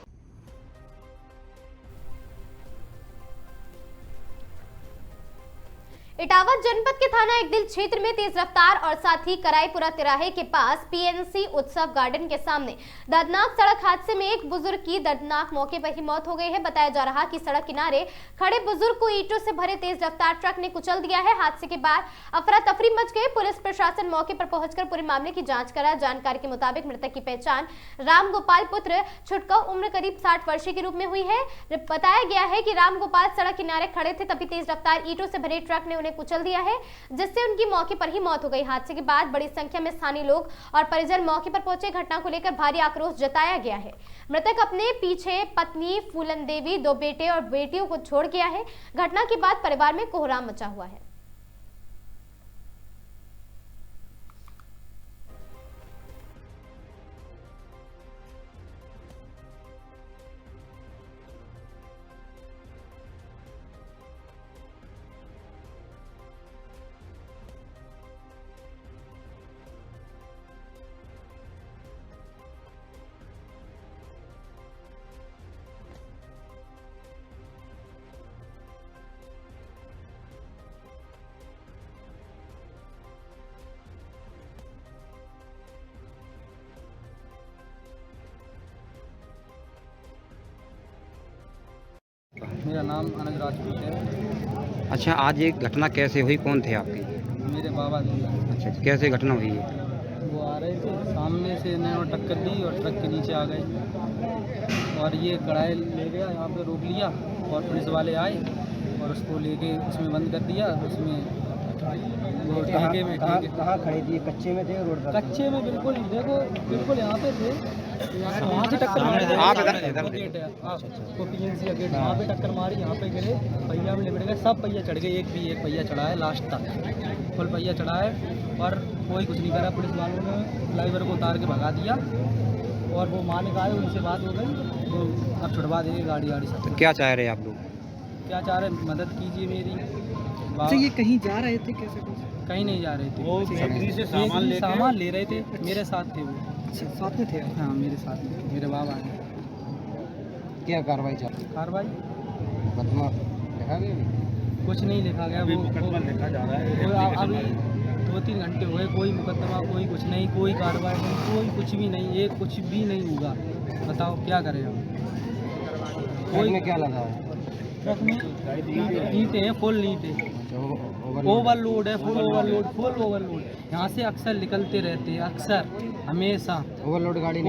इटावा जनपद के थाना एकदिल क्षेत्र में तेज रफ्तार और साथ ही कराईपुरा तिराहे के पास पीएनसी उत्सव गार्डन के सामने दर्दनाक सड़क हादसे में एक बुजुर्ग की दर्दनाक मौके पर ही मौत हो गई है। बताया जा रहा कि सड़क किनारे खड़े बुजुर्ग को ईंटों से भरे तेज रफ्तार ट्रक ने कुचल दिया है। हादसे के बाद अफरा तफरी मच गई। पुलिस प्रशासन मौके पर पहुंचकर पूरे मामले की जांच करा। जानकारी के मुताबिक मृतक की पहचान राम गोपाल पुत्र छुटका उम्र करीब 60 वर्षीय के रूप में हुई है। बताया गया है कि राम गोपाल सड़क किनारे खड़े थे, तभी तेज रफ्तार ईंटों से भरे ट्रक ने कुचल दिया है, जिससे उनकी मौके पर ही मौत हो गई। हादसे के बाद बड़ी संख्या में स्थानीय लोग और परिजन मौके पर पहुंचे। घटना को लेकर भारी आक्रोश जताया गया है। मृतक अपने पीछे पत्नी फूलन देवी, 2 बेटे और बेटियों को छोड़ गया है। घटना के बाद परिवार में कोहराम मचा हुआ है। मेरा नाम अनंत राजपूत है। अच्छा, आज ये घटना कैसे हुई? कौन थे आपके? मेरे बाबा जी। अच्छा, कैसे घटना हुई है? वो आ रहे थे, सामने से इन्होंने टक्कर दी और ट्रक के नीचे आ गए और ये कढ़ाई ले गया, यहाँ पे रोक लिया और पुलिस वाले आए और उसको लेके उसमें बंद कर दिया। उसमें वो ठेके में कहाँ खड़े थे? कच्चे में थे? रोड पर? कच्चे में बिल्कुल, देखो बिल्कुल यहाँ पे थे। वहाँ से टक्कर मारी, गेट है वो पीएनसी का गेट, वहाँ पे टक्कर मारी, यहाँ पे गिरे, पहिया में लिपट गए, सब पहिया चढ़ गए। एक पहिया चढ़ा है लास्ट तक, फुल पहिया चढ़ा है और कोई कुछ नहीं करा। पुलिस वालों ने ड्राइवर को उतार के भगा दिया और वो मालिक आए, उनसे बात हो गई, वो अब छुड़वा देंगे गाड़ी सब। तो क्या चाह रहे आप लोग? क्या चाह रहे, मदद कीजिए मेरी। अच्छा, ये कहीं जा रहे थे? कैसे? कहीं नहीं जा रहे थे, वो फैक्ट्री से सामान ले रहे थे। मेरे साथ थे वो। अच्छा, साथ में थे? हाँ, मेरे साथ में, मेरे बाबा हैं। क्या कार्रवाई चल? कार्रवाई मुकदमा लिखा गया? कुछ नहीं लिखा गया, वो मुकदमा लिखा जा रहा है। अभी 2-3 घंटे हुए, कोई मुकदमा, कोई कुछ नहीं, कोई कार्रवाई नहीं, कोई कुछ भी नहीं, ये कुछ भी नहीं होगा। बताओ क्या करें हम? कोई में क्या लगा है? ट्रक में ईंटें हैं, फुल ईंटें, ओवरलोड है, फुल ओवरलोड। यहाँ से अक्सर निकलते रहते हैं, अक्सर हमेशा ओवरलोड गाड़ी।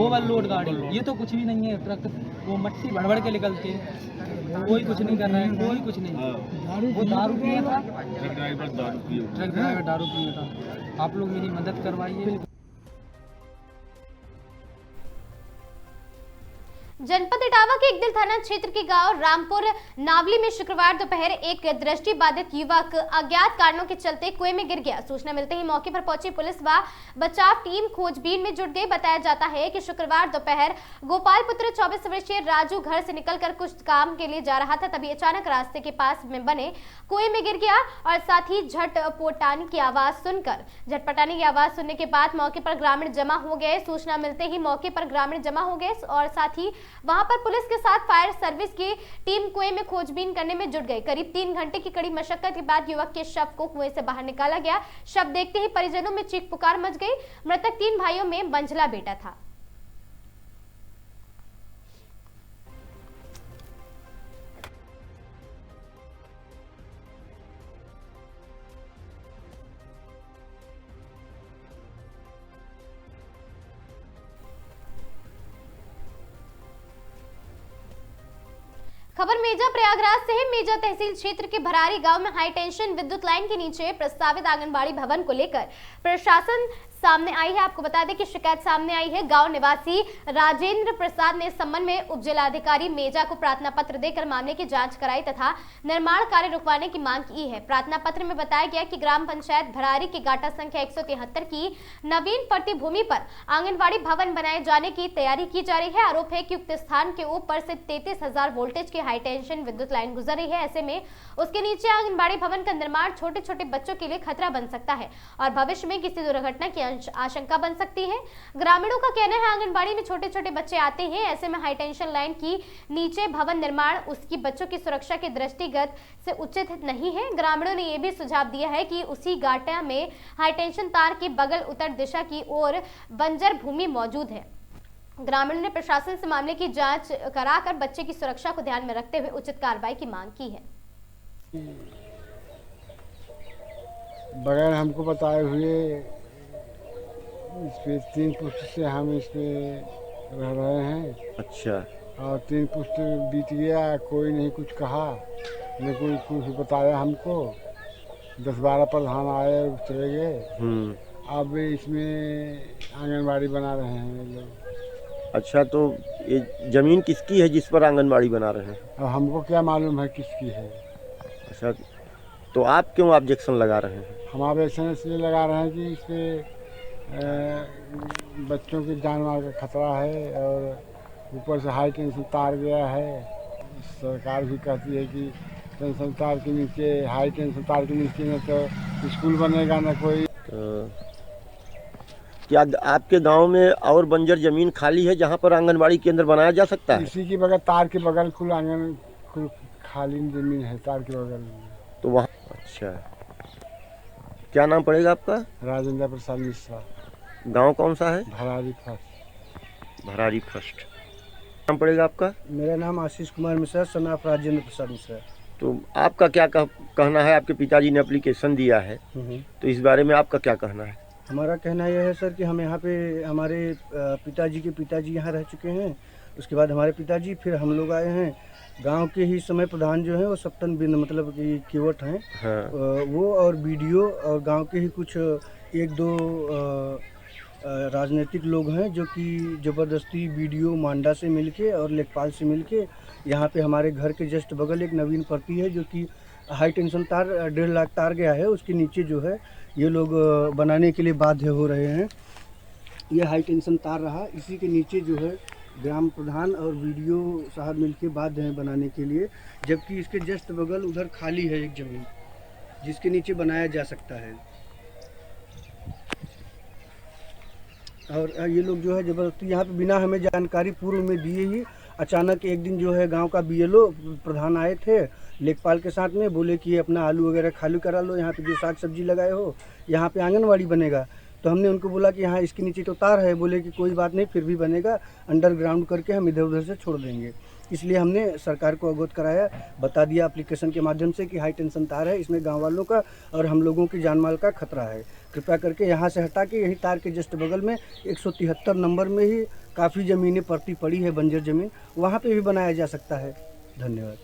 ये तो कुछ भी नहीं है, ट्रक वो मट्टी भड़ के निकलते हैं। कोई कुछ नहीं कर रहा है, कोई कुछ नहीं। वो दारू पिया था, ट्रक ड्राइवर दारू पिया था। आप लोग मेरी मदद करवाइए। जनपद इटावा के इकदिल थाना क्षेत्र के गांव रामपुर नावली में शुक्रवार दोपहर एक दृष्टिबाधित युवक अज्ञात कारणों के चलते कुएं में गिर गया। सूचना मिलते ही मौके पर पहुंची पुलिस व बचाव टीम खोजबीन में जुट गई। बताया जाता है कि शुक्रवार दोपहर गोपालपुत्र 24 वर्षीय राजू घर से निकलकर कुछ काम के लिए जा रहा था, तभी अचानक रास्ते के पास में बने कुएं में गिर गया और साथ ही झटपटाने की आवाज सुनने के बाद मौके पर ग्रामीण जमा हो गए। सूचना मिलते ही मौके पर ग्रामीण जमा हो गए और साथ ही वहां पर पुलिस के साथ फायर सर्विस की टीम कुएं में खोजबीन करने में जुट गई। करीब 3 घंटे की कड़ी मशक्कत के बाद युवक के शव को कुएं से बाहर निकाला गया। शव देखते ही परिजनों में चीख पुकार मच गई। मृतक 3 भाइयों में मंझला बेटा था। खबर मेजा प्रयागराज से है। मेजा तहसील क्षेत्र के भरारी गांव में हाई टेंशन विद्युत लाइन के नीचे प्रस्तावित आंगनबाड़ी भवन को लेकर प्रशासन सामने आई है। आपको बता दें कि शिकायत सामने आई है। गांव निवासी राजेंद्र प्रसाद ने इस संबंध में उप जिलाधिकारी मेजा को प्रार्थना पत्र देकर मामले की जांच कराई तथा निर्माण कार्य रुकवाने की मांग की है। प्रार्थना पत्र में बताया गया कि ग्राम पंचायत भरारी की गाटा संख्या 173 की नवीन पट्टी भूमि पर आंगनबाड़ी भवन बनाए जाने की तैयारी की जा रही है। आरोप है कि उक्त स्थान के ऊपर से 33,000 वोल्टेज की हाई टेंशन विद्युत लाइन गुजर रही है। ऐसे में उसके नीचे आंगनबाड़ी भवन का निर्माण छोटे छोटे बच्चों के लिए खतरा बन सकता है और भविष्य में किसी दुर्घटना की आशंका बन सकती है। ग्रामीणों का कहना है आंगनबाड़ी में छोटे छोटे बच्चे आते हैं। ऐसे में हाई टेंशन लाइन की नीचे भवन निर्माण उसकी बच्चों की सुरक्षा के दृष्टिगत से उचित नहीं है। ग्रामीणों ने यह भी सुझाव दिया है कि उसी गाटा में हाई टेंशन तार के बगल उत्तर दिशा की ओर बंजर भूमि मौजूद है। ग्रामीणों ने प्रशासन से मामले की जांच कराकर बच्चे की सुरक्षा को ध्यान में रखते हुए उचित कार्रवाई की मांग की है। बगैर हमको बताए हुए इस पे 3 पुष्ट से हम इस पे रह रहे हैं। अच्छा। और 3 पुष्ट बीत गया, कोई नहीं कुछ कहा, न कोई कुछ बताया हमको। 10-12 प्रधान आए चले गए। अब इसमें आंगनबाड़ी बना रहे हैं ये लोग। अच्छा, तो ये जमीन किसकी है जिस पर आंगनबाड़ी बना रहे हैं? अब हमको क्या मालूम है किसकी है। अच्छा, तो आप क्यों ऑब्जेक्शन लगा रहे हैं? हम ऑब्जेक्शन इसलिए लगा रहे हैं कि इस पे बच्चों के जान माल का खतरा है और ऊपर से हाई टेंशन तार गया है। सरकार भी कहती है कि टेंशन तार के नीचे, हाई टेंशन तार के नीचे न तो स्कूल बनेगा न कोई। क्या आपके गांव में और बंजर जमीन खाली है जहां पर आंगनबाड़ी केंद्र बनाया जा सकता है? इसी की बगल तार के बगल कुल खाली जमीन है तार के बगल में। तो वहाँ अच्छा, क्या नाम पड़ेगा आपका? राजेंद्र प्रसाद मिश्रा। गांव कौन सा है? भरारी फर्स्ट। भरारी फर्स्ट। नाम पड़ेगा आपका? मेरा नाम आशीष कुमार मिश्रा, सन ऑफ राजेंद्र प्रसाद मिश्रा। तो आपका क्या कहना है? आपके पिताजी ने एप्लीकेशन दिया है, तो इस बारे में आपका क्या कहना है? हमारा कहना यह है सर कि हम यहाँ पे हमारे पिताजी के पिताजी यहाँ रह चुके हैं। उसके बाद हमारे पिताजी, फिर हम लोग आए हैं। गांव के ही समय प्रधान जो हैं वो सप्तन बिंद मतलब कि केवट हैं। हाँ। वो और बीडीओ और गांव के ही कुछ 1-2 राजनीतिक लोग हैं जो कि ज़बरदस्ती बीडीओ मांडा से मिलके और लेखपाल से मिलके यहाँ पे हमारे घर के जस्ट बगल एक नवीन पट्टी है जो कि हाई टेंशन तार 1.5 लाख तार गया है, उसके नीचे जो है ये लोग बनाने के लिए बाध्य हो रहे हैं। ये हाई टेंशन तार रहा, इसी के नीचे जो है ग्राम प्रधान और बीडीओ साहब मिलके बाध्य हैं बनाने के लिए, जबकि इसके जस्ट बगल उधर खाली है एक ज़मीन जिसके नीचे बनाया जा सकता है। और ये लोग जो है ज़बरदस्ती यहाँ पे बिना हमें जानकारी पूर्व में दिए ही अचानक एक दिन जो है गांव का बीएलओ प्रधान आए थे लेखपाल के साथ में, बोले कि अपना आलू वगैरह खाली करा लो, यहाँ पे जो साग सब्जी लगाए हो यहाँ पे आंगनबाड़ी बनेगा। तो हमने उनको बोला कि यहाँ इसके नीचे तो तार है, बोले कि कोई बात नहीं फिर भी बनेगा, अंडरग्राउंड करके हम इधर उधर से छोड़ देंगे। इसलिए हमने सरकार को अवगत कराया, बता दिया एप्लीकेशन के माध्यम से कि हाई टेंशन तार है, इसमें गांव वालों का और हम लोगों की जान माल का खतरा है, कृपया करके यहाँ से हटा के यही तार के जस्ट बगल में 173 नंबर में ही काफ़ी ज़मीनें पड़ती पड़ी है बंजर ज़मीन, वहाँ पे भी बनाया जा सकता है। धन्यवाद।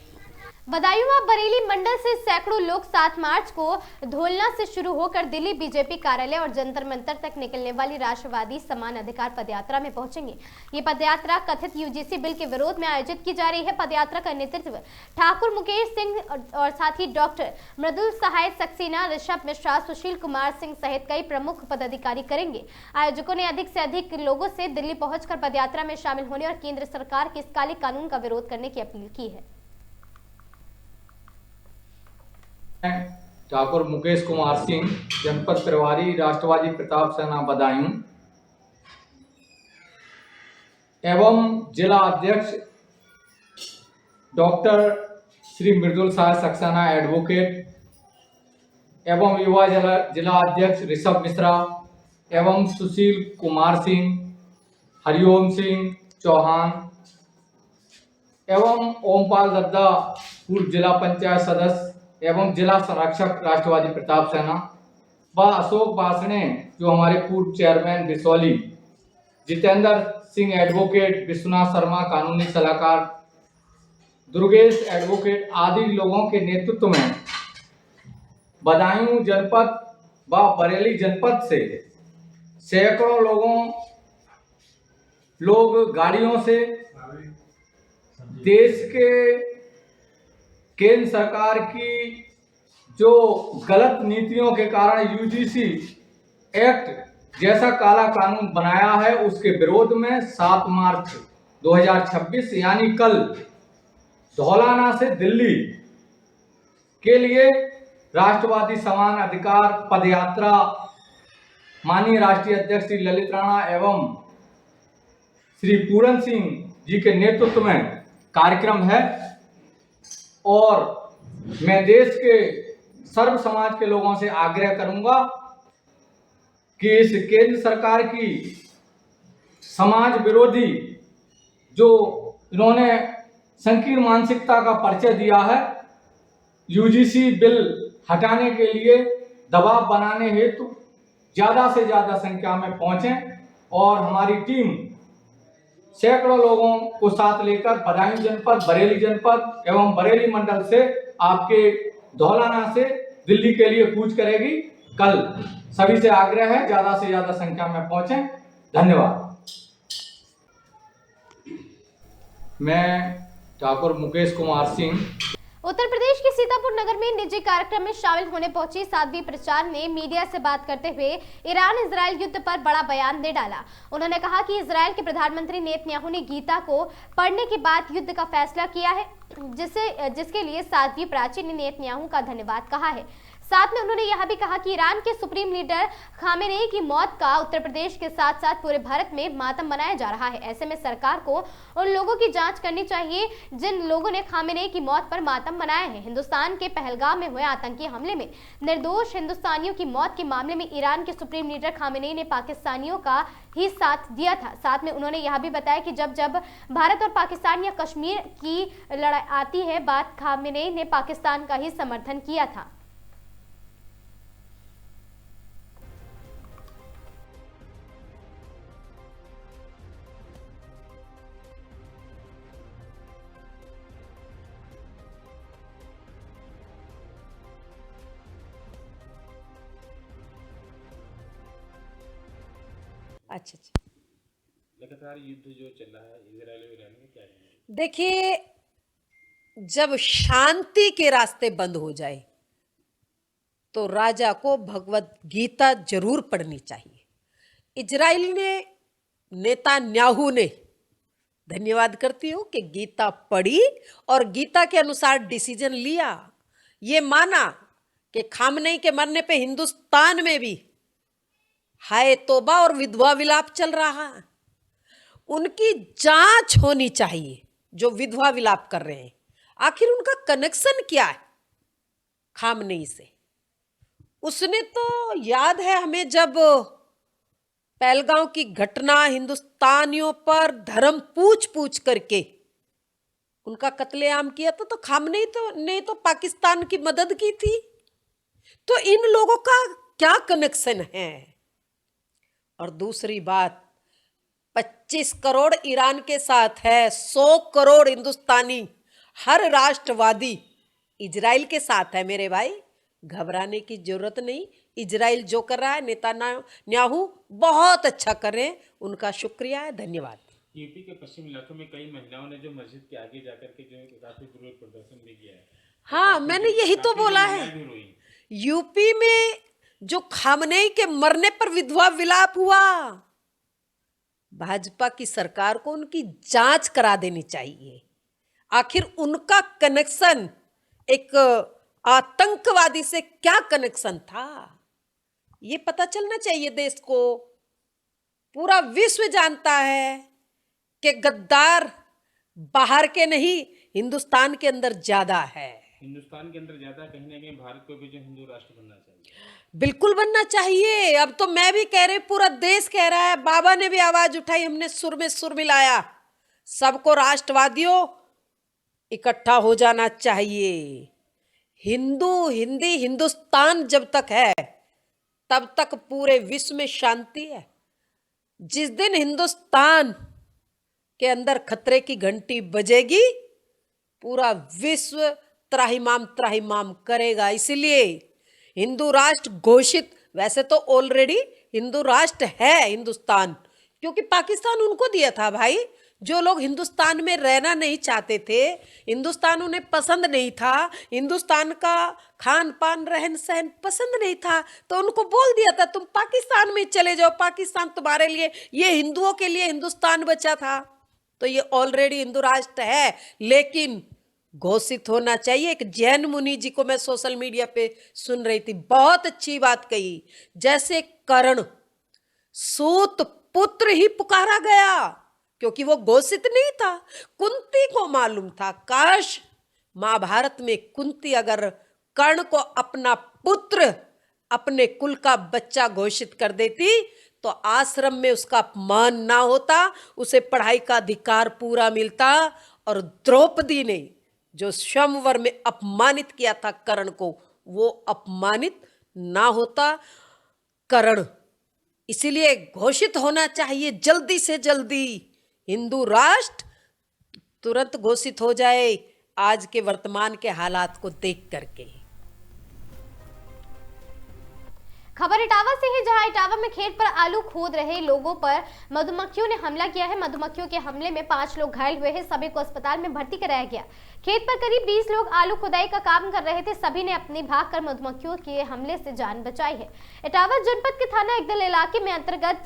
बदायूं बरेली मंडल से सैकड़ों लोग 7 मार्च को धोलना से शुरू होकर दिल्ली बीजेपी कार्यालय और जंतर मंतर तक निकलने वाली राष्ट्रवादी समान अधिकार पदयात्रा में पहुंचेंगे। ये पदयात्रा कथित यूजीसी बिल के विरोध में आयोजित की जा रही है। पदयात्रा का नेतृत्व ठाकुर मुकेश सिंह और साथ ही डॉक्टर मृदुल सहाय सक्सेना, ऋषभ मिश्रा, सुशील कुमार सिंह सहित कई प्रमुख पदाधिकारी करेंगे। आयोजकों ने अधिक से अधिक लोगों से दिल्ली पहुंचकर पदयात्रा में शामिल होने और केंद्र सरकार के इस काले कानून का विरोध करने की अपील की है। ठाकुर मुकेश कुमार सिंह, जनपद प्रभारी राष्ट्रवादी प्रताप सेना बदायूं एवं जिला अध्यक्ष डॉक्टर श्री मृदुल सहाय सक्सेना एडवोकेट एवं युवा जिला अध्यक्ष ऋषभ मिश्रा एवं सुशील कुमार सिंह, हरिओम सिंह चौहान एवं ओमपाल दद्दा, पूर्व जिला पंचायत सदस्य एवं जिला संरक्षक राष्ट्रवादी प्रताप सेना व अशोक बासणे जो हमारे पूर्व चेयरमैन बिसौली, जितेंद्र सिंह एडवोकेट, विश्वनाथ शर्मा कानूनी सलाहकार, दुर्गेश एडवोकेट आदि लोगों के नेतृत्व में बदायूं जनपद व बरेली जनपद से सैकड़ों लोग गाड़ियों से देश के केंद्र सरकार की जो गलत नीतियों के कारण यूजीसी एक्ट जैसा काला कानून बनाया है उसके विरोध में 7 मार्च 2026 यानी कल धौलाना से दिल्ली के लिए राष्ट्रवादी समान अधिकार पदयात्रा माननीय राष्ट्रीय अध्यक्ष श्री ललित राणा एवं श्री पूरन सिंह जी के नेतृत्व में कार्यक्रम है। और मैं देश के सर्व समाज के लोगों से आग्रह करूंगा कि इस केंद्र सरकार की समाज विरोधी जो इन्होंने संकीर्ण मानसिकता का परिचय दिया है, यूजीसी बिल हटाने के लिए दबाव बनाने हेतु ज्यादा से ज्यादा संख्या में पहुंचें और हमारी टीम सैकड़ों लोगों को साथ लेकर बदायूं जनपद, बरेली जनपद एवं बरेली मंडल से आपके धौलाना से दिल्ली के लिए कूच करेगी। कल सभी से आग्रह है ज्यादा से ज्यादा संख्या में पहुंचें। धन्यवाद। मैं ठाकुर मुकेश कुमार सिंह उत्तर प्रदेश के सीतापुर नगर में निजी कार्यक्रम में शामिल होने पहुंची साध्वी प्रचार ने मीडिया से बात करते हुए ईरान इजराइल युद्ध पर बड़ा बयान दे डाला। उन्होंने कहा कि इजराइल के प्रधानमंत्री नेतन्याहू ने गीता को पढ़ने के बाद युद्ध का फैसला किया है, जिसके लिए साध्वी प्राची ने नेतन्याहू का धन्यवाद कहा है। साथ में उन्होंने यह भी कहा कि ईरान के सुप्रीम लीडर खामेनेई की मौत का उत्तर प्रदेश के साथ साथ पूरे भारत में मातम मनाया जा रहा है। ऐसे में सरकार को उन लोगों की जांच करनी चाहिए जिन लोगों ने खामेनेई की मौत पर मातम मनाया है। हिंदुस्तान के पहलगाम में हुए आतंकी हमले में निर्दोष हिंदुस्तानियों की मौत के मामले में ईरान के सुप्रीम लीडर खामेनेई ने पाकिस्तानियों का ही साथ दिया था। साथ में उन्होंने यह भी बताया कि जब भारत और पाकिस्तान या कश्मीर की लड़ाई आती है, बात खामेनेई ने पाकिस्तान का ही समर्थन किया था। अच्छा, लगातार युद्ध जो चल रहा है इजराइल और ईरान में, क्या है? देखिए, जब शांति के रास्ते बंद हो जाए तो राजा को भगवत गीता जरूर पढ़नी चाहिए। इजराइल ने, नेतन्याहू ने, धन्यवाद करती हूँ कि गीता पढ़ी और गीता के अनुसार डिसीजन लिया। ये माना कि खामनेई के मरने पे हिंदुस्तान में भी हाय तौबा और विधवा विलाप चल रहा है। उनकी जांच होनी चाहिए जो विधवा विलाप कर रहे हैं, आखिर उनका कनेक्शन क्या है खामनेई से। उसने तो याद है हमें, जब पहलगांव की घटना हिंदुस्तानियों पर धर्म पूछ करके उनका कत्लेआम किया था, तो खामनेई ने तो पाकिस्तान की मदद की थी। तो इन लोगों का क्या कनेक्शन है? और दूसरी बात, 25 करोड़ ईरान के साथ है, 100 करोड़ हिंदुस्तानी, हर राष्ट्रवादी इजराइल के साथ है मेरे भाई, घबराने की जरूरत नहीं। इजराइल जो कर रहा है, नेतान्याहू बहुत अच्छा कर रहे हैं, उनका शुक्रिया है, धन्यवाद। यूपी के पश्चिम इलाकों में कई महिलाओं ने जो मस्जिद के आगे जाकर के जो काफी विरोध प्रदर्शन भी किया है। हाँ, मैंने यही तो बोला है। यूपी में जो खामनेई के मरने पर विधवा विलाप हुआ, भाजपा की सरकार को उनकी जांच करा देनी चाहिए। आखिर उनका कनेक्शन एक आतंकवादी से क्या कनेक्शन था, ये पता चलना चाहिए देश को। पूरा विश्व जानता है कि गद्दार बाहर के नहीं, हिंदुस्तान के अंदर ज्यादा है। हिंदुस्तान के अंदर ज्यादा, कहीं ना कहीं भारत को भी जो हिंदू राष्ट्र बनना चाहिए। बिल्कुल बनना चाहिए। अब तो मैं भी कह रही, पूरा देश कह रहा है, बाबा ने भी आवाज उठाई, हमने सुर में सुर मिलाया। सबको राष्ट्रवादियों इकट्ठा हो जाना चाहिए। हिंदी हिंदुस्तान जब तक है तब तक पूरे विश्व में शांति है। जिस दिन हिंदुस्तान के अंदर खतरे की घंटी बजेगी, पूरा विश्व त्राहिमाम करेगा। इसलिए हिंदू राष्ट्र घोषित, वैसे तो ऑलरेडी हिंदू राष्ट्र है हिंदुस्तान, क्योंकि पाकिस्तान उनको दिया था भाई। जो लोग हिंदुस्तान में रहना नहीं चाहते थे, हिंदुस्तान उन्हें पसंद नहीं था, हिंदुस्तान का खान पान रहन सहन पसंद नहीं था, तो उनको बोल दिया था तुम पाकिस्तान में चले जाओ, पाकिस्तान तुम्हारे लिए, ये हिंदुओं के लिए हिंदुस्तान बचा था। तो ये ऑलरेडी हिंदू राष्ट्र है, लेकिन घोषित होना चाहिए। एक जैन मुनि जी को मैं सोशल मीडिया पे सुन रही थी, बहुत अच्छी बात कही। जैसे कर्ण सूत पुत्र ही पुकारा गया, क्योंकि वो घोषित नहीं था, कुंती को मालूम था। काश महाभारत में कुंती अगर कर्ण को अपना पुत्र, अपने कुल का बच्चा घोषित कर देती, तो आश्रम में उसका अपमान ना होता, उसे पढ़ाई का अधिकार पूरा मिलता। और द्रौपदी ने जो स्वयंवर में अपमानित किया था कर्ण को, वो अपमानित ना होता कर्ण। इसीलिए घोषित होना चाहिए जल्दी से जल्दी हिंदू राष्ट्र, तुरंत घोषित हो जाए आज के वर्तमान के हालात को देख करके। खबर इटावा से है, जहां इटावा में खेत पर आलू खोद रहे लोगों पर मधुमक्खियों ने हमला किया है। मधुमक्खियों के हमले में 5 लोग घायल हुए हैं, सभी को अस्पताल में भर्ती कराया गया। खेत पर करीब 20 लोग आलू खुदाई का काम कर रहे थे, सभी ने अपनी भागकर मधुमक्खियों के हमले से जान बचाई है। इटावा जनपद के थाना इकदल इलाके में अंतर्गत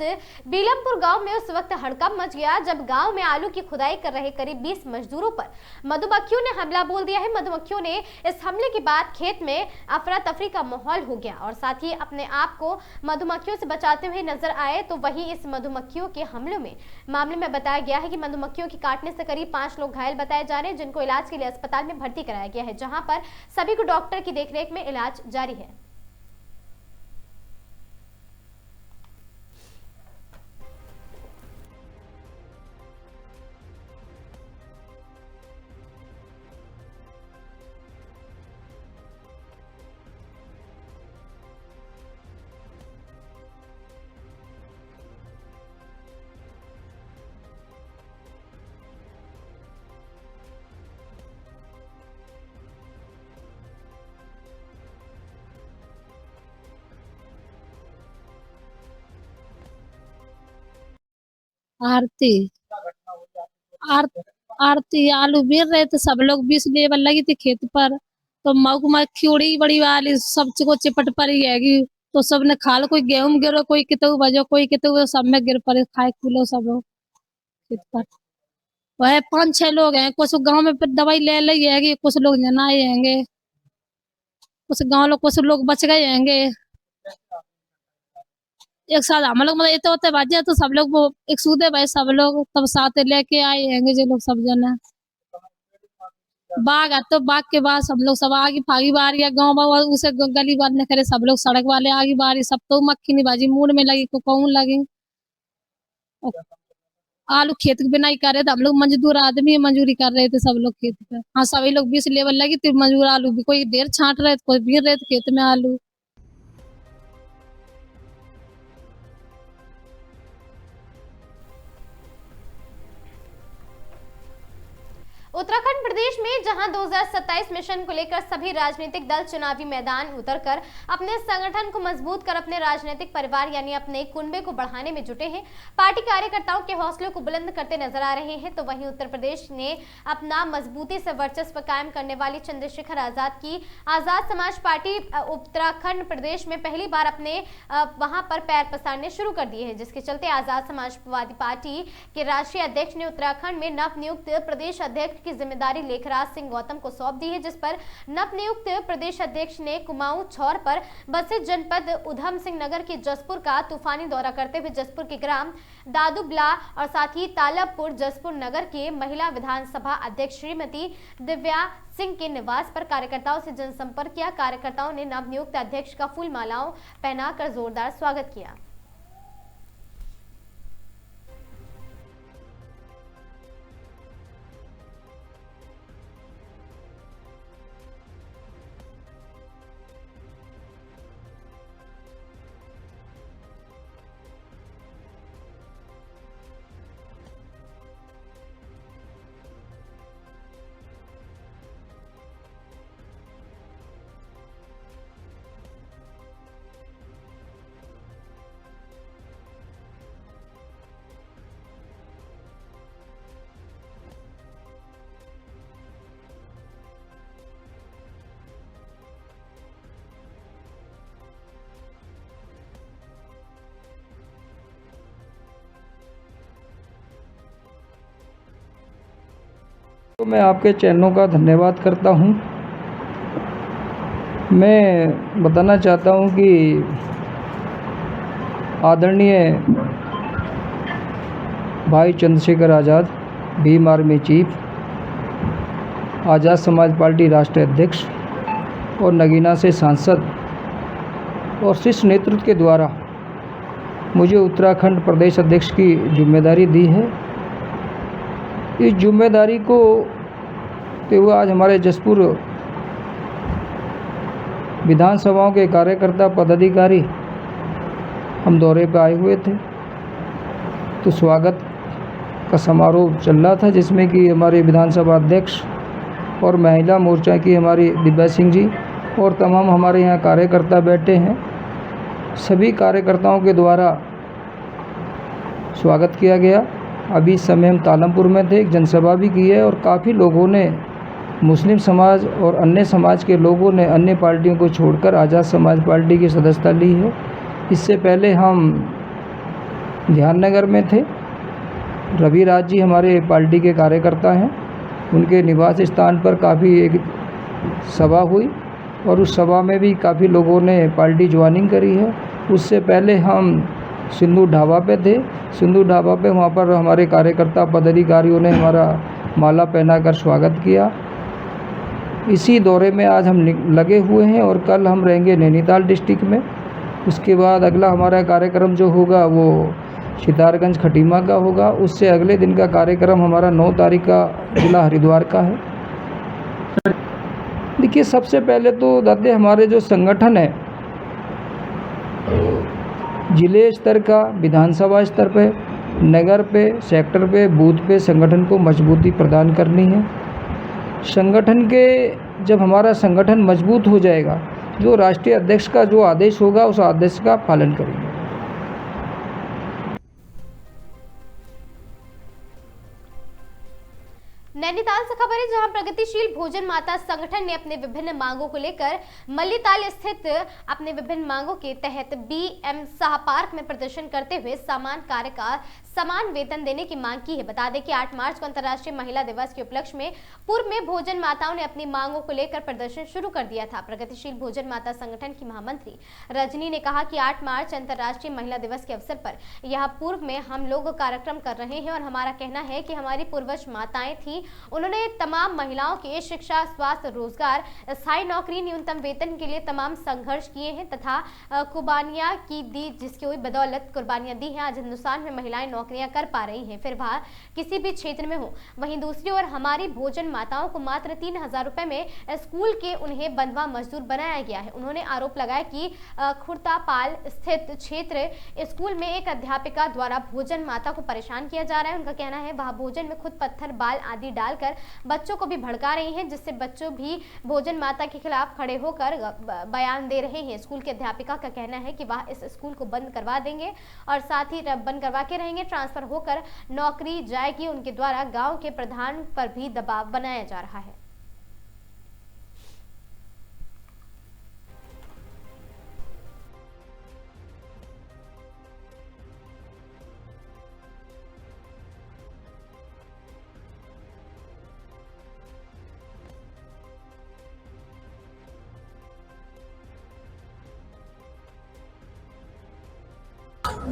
बीलमपुर गांव में उस वक्त हड़कंप मच गया जब गांव में आलू की खुदाई कर रहे करीब 20 मजदूरों पर मधुमक्खियों ने हमला बोल दिया है। मधुमक्खियों ने इस हमले के बाद खेत में अफरा तफरी का माहौल हो गया और साथ ही अपने आप को मधुमक्खियों से बचाते हुए नजर आए। तो वहीं इस मधुमक्खियों के हमलों में मामले में बताया गया है कि मधुमक्खियों के काटने से करीब 5 लोग घायल बताए जा रहे हैं, जिनको इलाज के लिए अस्पताल में भर्ती कराया गया है, जहां पर सभी को डॉक्टर की देखरेख में इलाज जारी है। आरती आलू बीर रहे थे, सब लोग 20 लेबर लगी थी खेत पर, तो मधुमक्खी उड़ी बड़ी वाली सब को चिपट पर ही हैगी, तो सबने खाल, कोई गेहूं गिरो, कोई कितु बजो, कोई कितु, सब में गिर पड़े, खाए खुलो सब लोग खेत पर। वह 5-6 लोग हैं, कुछ गांव में दवाई ले ली है, कुछ लोग जनाए हैंगे, कुछ गाँव लोग, कुछ लोग बच गए हैंगे। एक साथ हम लोग मतलब होते बाजे, तो सब लोग वो एक सूदे भाई सब लोग तब साथ लेके आए हैंगे जो लोग सब जना। बाघ तो बाघ के बाद सब लोग सब आगे भागी बारी, गाँव उसे गली बार ने करे, सब लोग सड़क वाले आगे बारी, सब तो मक्खी नहीं बाजी, मूड में लगी, कौन लगी। आलू खेत के बिना ही कर रहे थे हम लोग, मजदूर आदमी मजदूरी कर रहे थे सब लोग खेत पे। हाँ, सभी लोग 20 लेवल लगी थी, मजदूर आलू भी कोई देर छांट रहे थे, कोई बीर रहे थे खेत में आलू। उत्तराखंड प्रदेश में जहां 2027 मिशन को लेकर सभी राजनीतिक दल चुनावी मैदान उतरकर अपने संगठन को मजबूत कर अपने राजनीतिक परिवार यानी अपने कुनबे को बढ़ाने में जुटे हैं। पार्टी कार्यकर्ताओं के हौसले को बुलंद करते नजर आ रहे हैं। तो वहीं उत्तर प्रदेश ने अपना मजबूती से वर्चस्व कायम करने वाली चंद्रशेखर आजाद की आजाद समाज पार्टी उत्तराखंड प्रदेश में पहली बार अपने वहां पर पैर पसारने शुरू कर दिए हैं, जिसके चलते आजाद समाजवादी पार्टी के राष्ट्रीय अध्यक्ष ने उत्तराखंड में नवनियुक्त प्रदेश अध्यक्ष की जिम्मेदारी लेखराज सिंह गौतम को सौंप दी है, जिस पर नवनियुक्त प्रदेश अध्यक्ष ने कुमाऊं छोर पर बसे जनपद उधम सिंह नगर के जसपुर का तूफानी दौरा करते हुए जसपुर के ग्राम दादुबला और साथ ही तालबपुर जसपुर नगर के महिला विधानसभा अध्यक्ष श्रीमती दिव्या सिंह के निवास पर कार्यकर्ताओं से जनसंपर्क किया। कार्यकर्ताओं ने नवनियुक्त अध्यक्ष का फूल मालाओं पहनाकर जोरदार स्वागत किया। तो मैं आपके चैनलों का धन्यवाद करता हूं। मैं बताना चाहता हूं कि आदरणीय भाई चंद्रशेखर आज़ाद, भीम आर्मी चीफ, आज़ाद समाज पार्टी राष्ट्रीय अध्यक्ष और नगीना से सांसद और शीर्ष नेतृत्व के द्वारा मुझे उत्तराखंड प्रदेश अध्यक्ष की जिम्मेदारी दी है। इस जिम्मेदारी को ते हुए आज हमारे जसपुर विधानसभाओं के कार्यकर्ता पदाधिकारी हम दौरे पर आए हुए थे, तो स्वागत का समारोह चल रहा था, जिसमें कि हमारे विधानसभा अध्यक्ष और महिला मोर्चा की हमारी दिव्या सिंह जी और तमाम हमारे यहाँ कार्यकर्ता बैठे हैं। सभी कार्यकर्ताओं के द्वारा स्वागत किया गया। अभी इस समय हम तालमपुर में थे, एक जनसभा भी की है और काफ़ी लोगों ने, मुस्लिम समाज और अन्य समाज के लोगों ने अन्य पार्टियों को छोड़कर आज़ाद समाज पार्टी की सदस्यता ली है। इससे पहले हम ध्याननगर में थे। रवि राज जी हमारे पार्टी के कार्यकर्ता हैं, उनके निवास स्थान पर काफ़ी एक सभा हुई और उस सभा में भी काफ़ी लोगों ने पार्टी ज्वाइनिंग करी है। उससे पहले हम सिंधु ढाबा पे थे। सिंधु ढाबा पे वहाँ पर हमारे कार्यकर्ता पदाधिकारियों ने हमारा माला पहनाकर स्वागत किया। इसी दौरे में आज हम लगे हुए हैं और कल हम रहेंगे नैनीताल डिस्ट्रिक्ट में। उसके बाद अगला हमारा कार्यक्रम जो होगा वो सितारगंज खटीमा का होगा। उससे अगले दिन का कार्यक्रम हमारा 9 तारीख का जिला हरिद्वार का है। देखिए, सबसे पहले तो दादे हमारे जो संगठन है, जिले स्तर का, विधानसभा स्तर पे, नगर पे, सेक्टर पे, बूथ पे संगठन को मजबूती प्रदान करनी है। संगठन के जब हमारा संगठन मजबूत हो जाएगा, जो राष्ट्रीय अध्यक्ष का जो आदेश होगा उस आदेश का पालन करेंगे। नैनीताल से खबर है, जहां प्रगतिशील भोजन माता संगठन ने अपने विभिन्न मांगों को लेकर मल्लीताल स्थित अपने विभिन्न मांगों के तहत BM शाह पार्क में प्रदर्शन करते हुए समान कार्य का समान वेतन देने की मांग की है। बता दें कि 8 मार्च को अंतर्राष्ट्रीय महिला दिवस के उपलक्ष्य में पूर्व में भोजन माताओं ने अपनी मांगों को लेकर प्रदर्शन शुरू कर दिया था। प्रगतिशील भोजन माता संगठन की महामंत्री रजनी ने कहा कि 8 मार्च अंतर्राष्ट्रीय महिला दिवस के अवसर पर यह पूर्व में हम लोग कार्यक्रम कर रहे हैं और हमारा कहना है कि हमारी पूर्वज माताएं थी, उन्होंने तमाम महिलाओं के शिक्षा, स्वास्थ्य, रोजगार, स्थायी नौकरी, न्यूनतम वेतन के लिए तमाम संघर्ष किए हैं तथा कुर्बानियां की दी, जिसकी बदौलत कुर्बानियां दी हैं। आज हिंदुस्तान में महिलाएं नौकरियां कर पा रही हैं, फिर वह किसी भी क्षेत्र में हो। वहीं दूसरी ओर हमारी भोजन माताओं को मात्र 3000 रुपए में स्कूल के उन्हें बंधुआ मजदूर बनाया गया है। उन्होंने आरोप लगाया कि खुर्दापाल स्थित क्षेत्र स्कूल में एक अध्यापिका द्वारा भोजन माता को परेशान किया जा रहा है। उनका कहना है वह भोजन में खुद पत्थर, बाल आदि डालकर बच्चों को भी भड़का रही हैं, जिससे बच्चों भी भोजन माता के खिलाफ खड़े होकर बयान दे रहे हैं। स्कूल की अध्यापिका का कहना है कि वह इस स्कूल को बंद करवा देंगे और साथ ही बंद करवा के रहेंगे, ट्रांसफर होकर नौकरी जाएगी। उनके द्वारा गांव के प्रधान पर भी दबाव बनाया जा रहा है।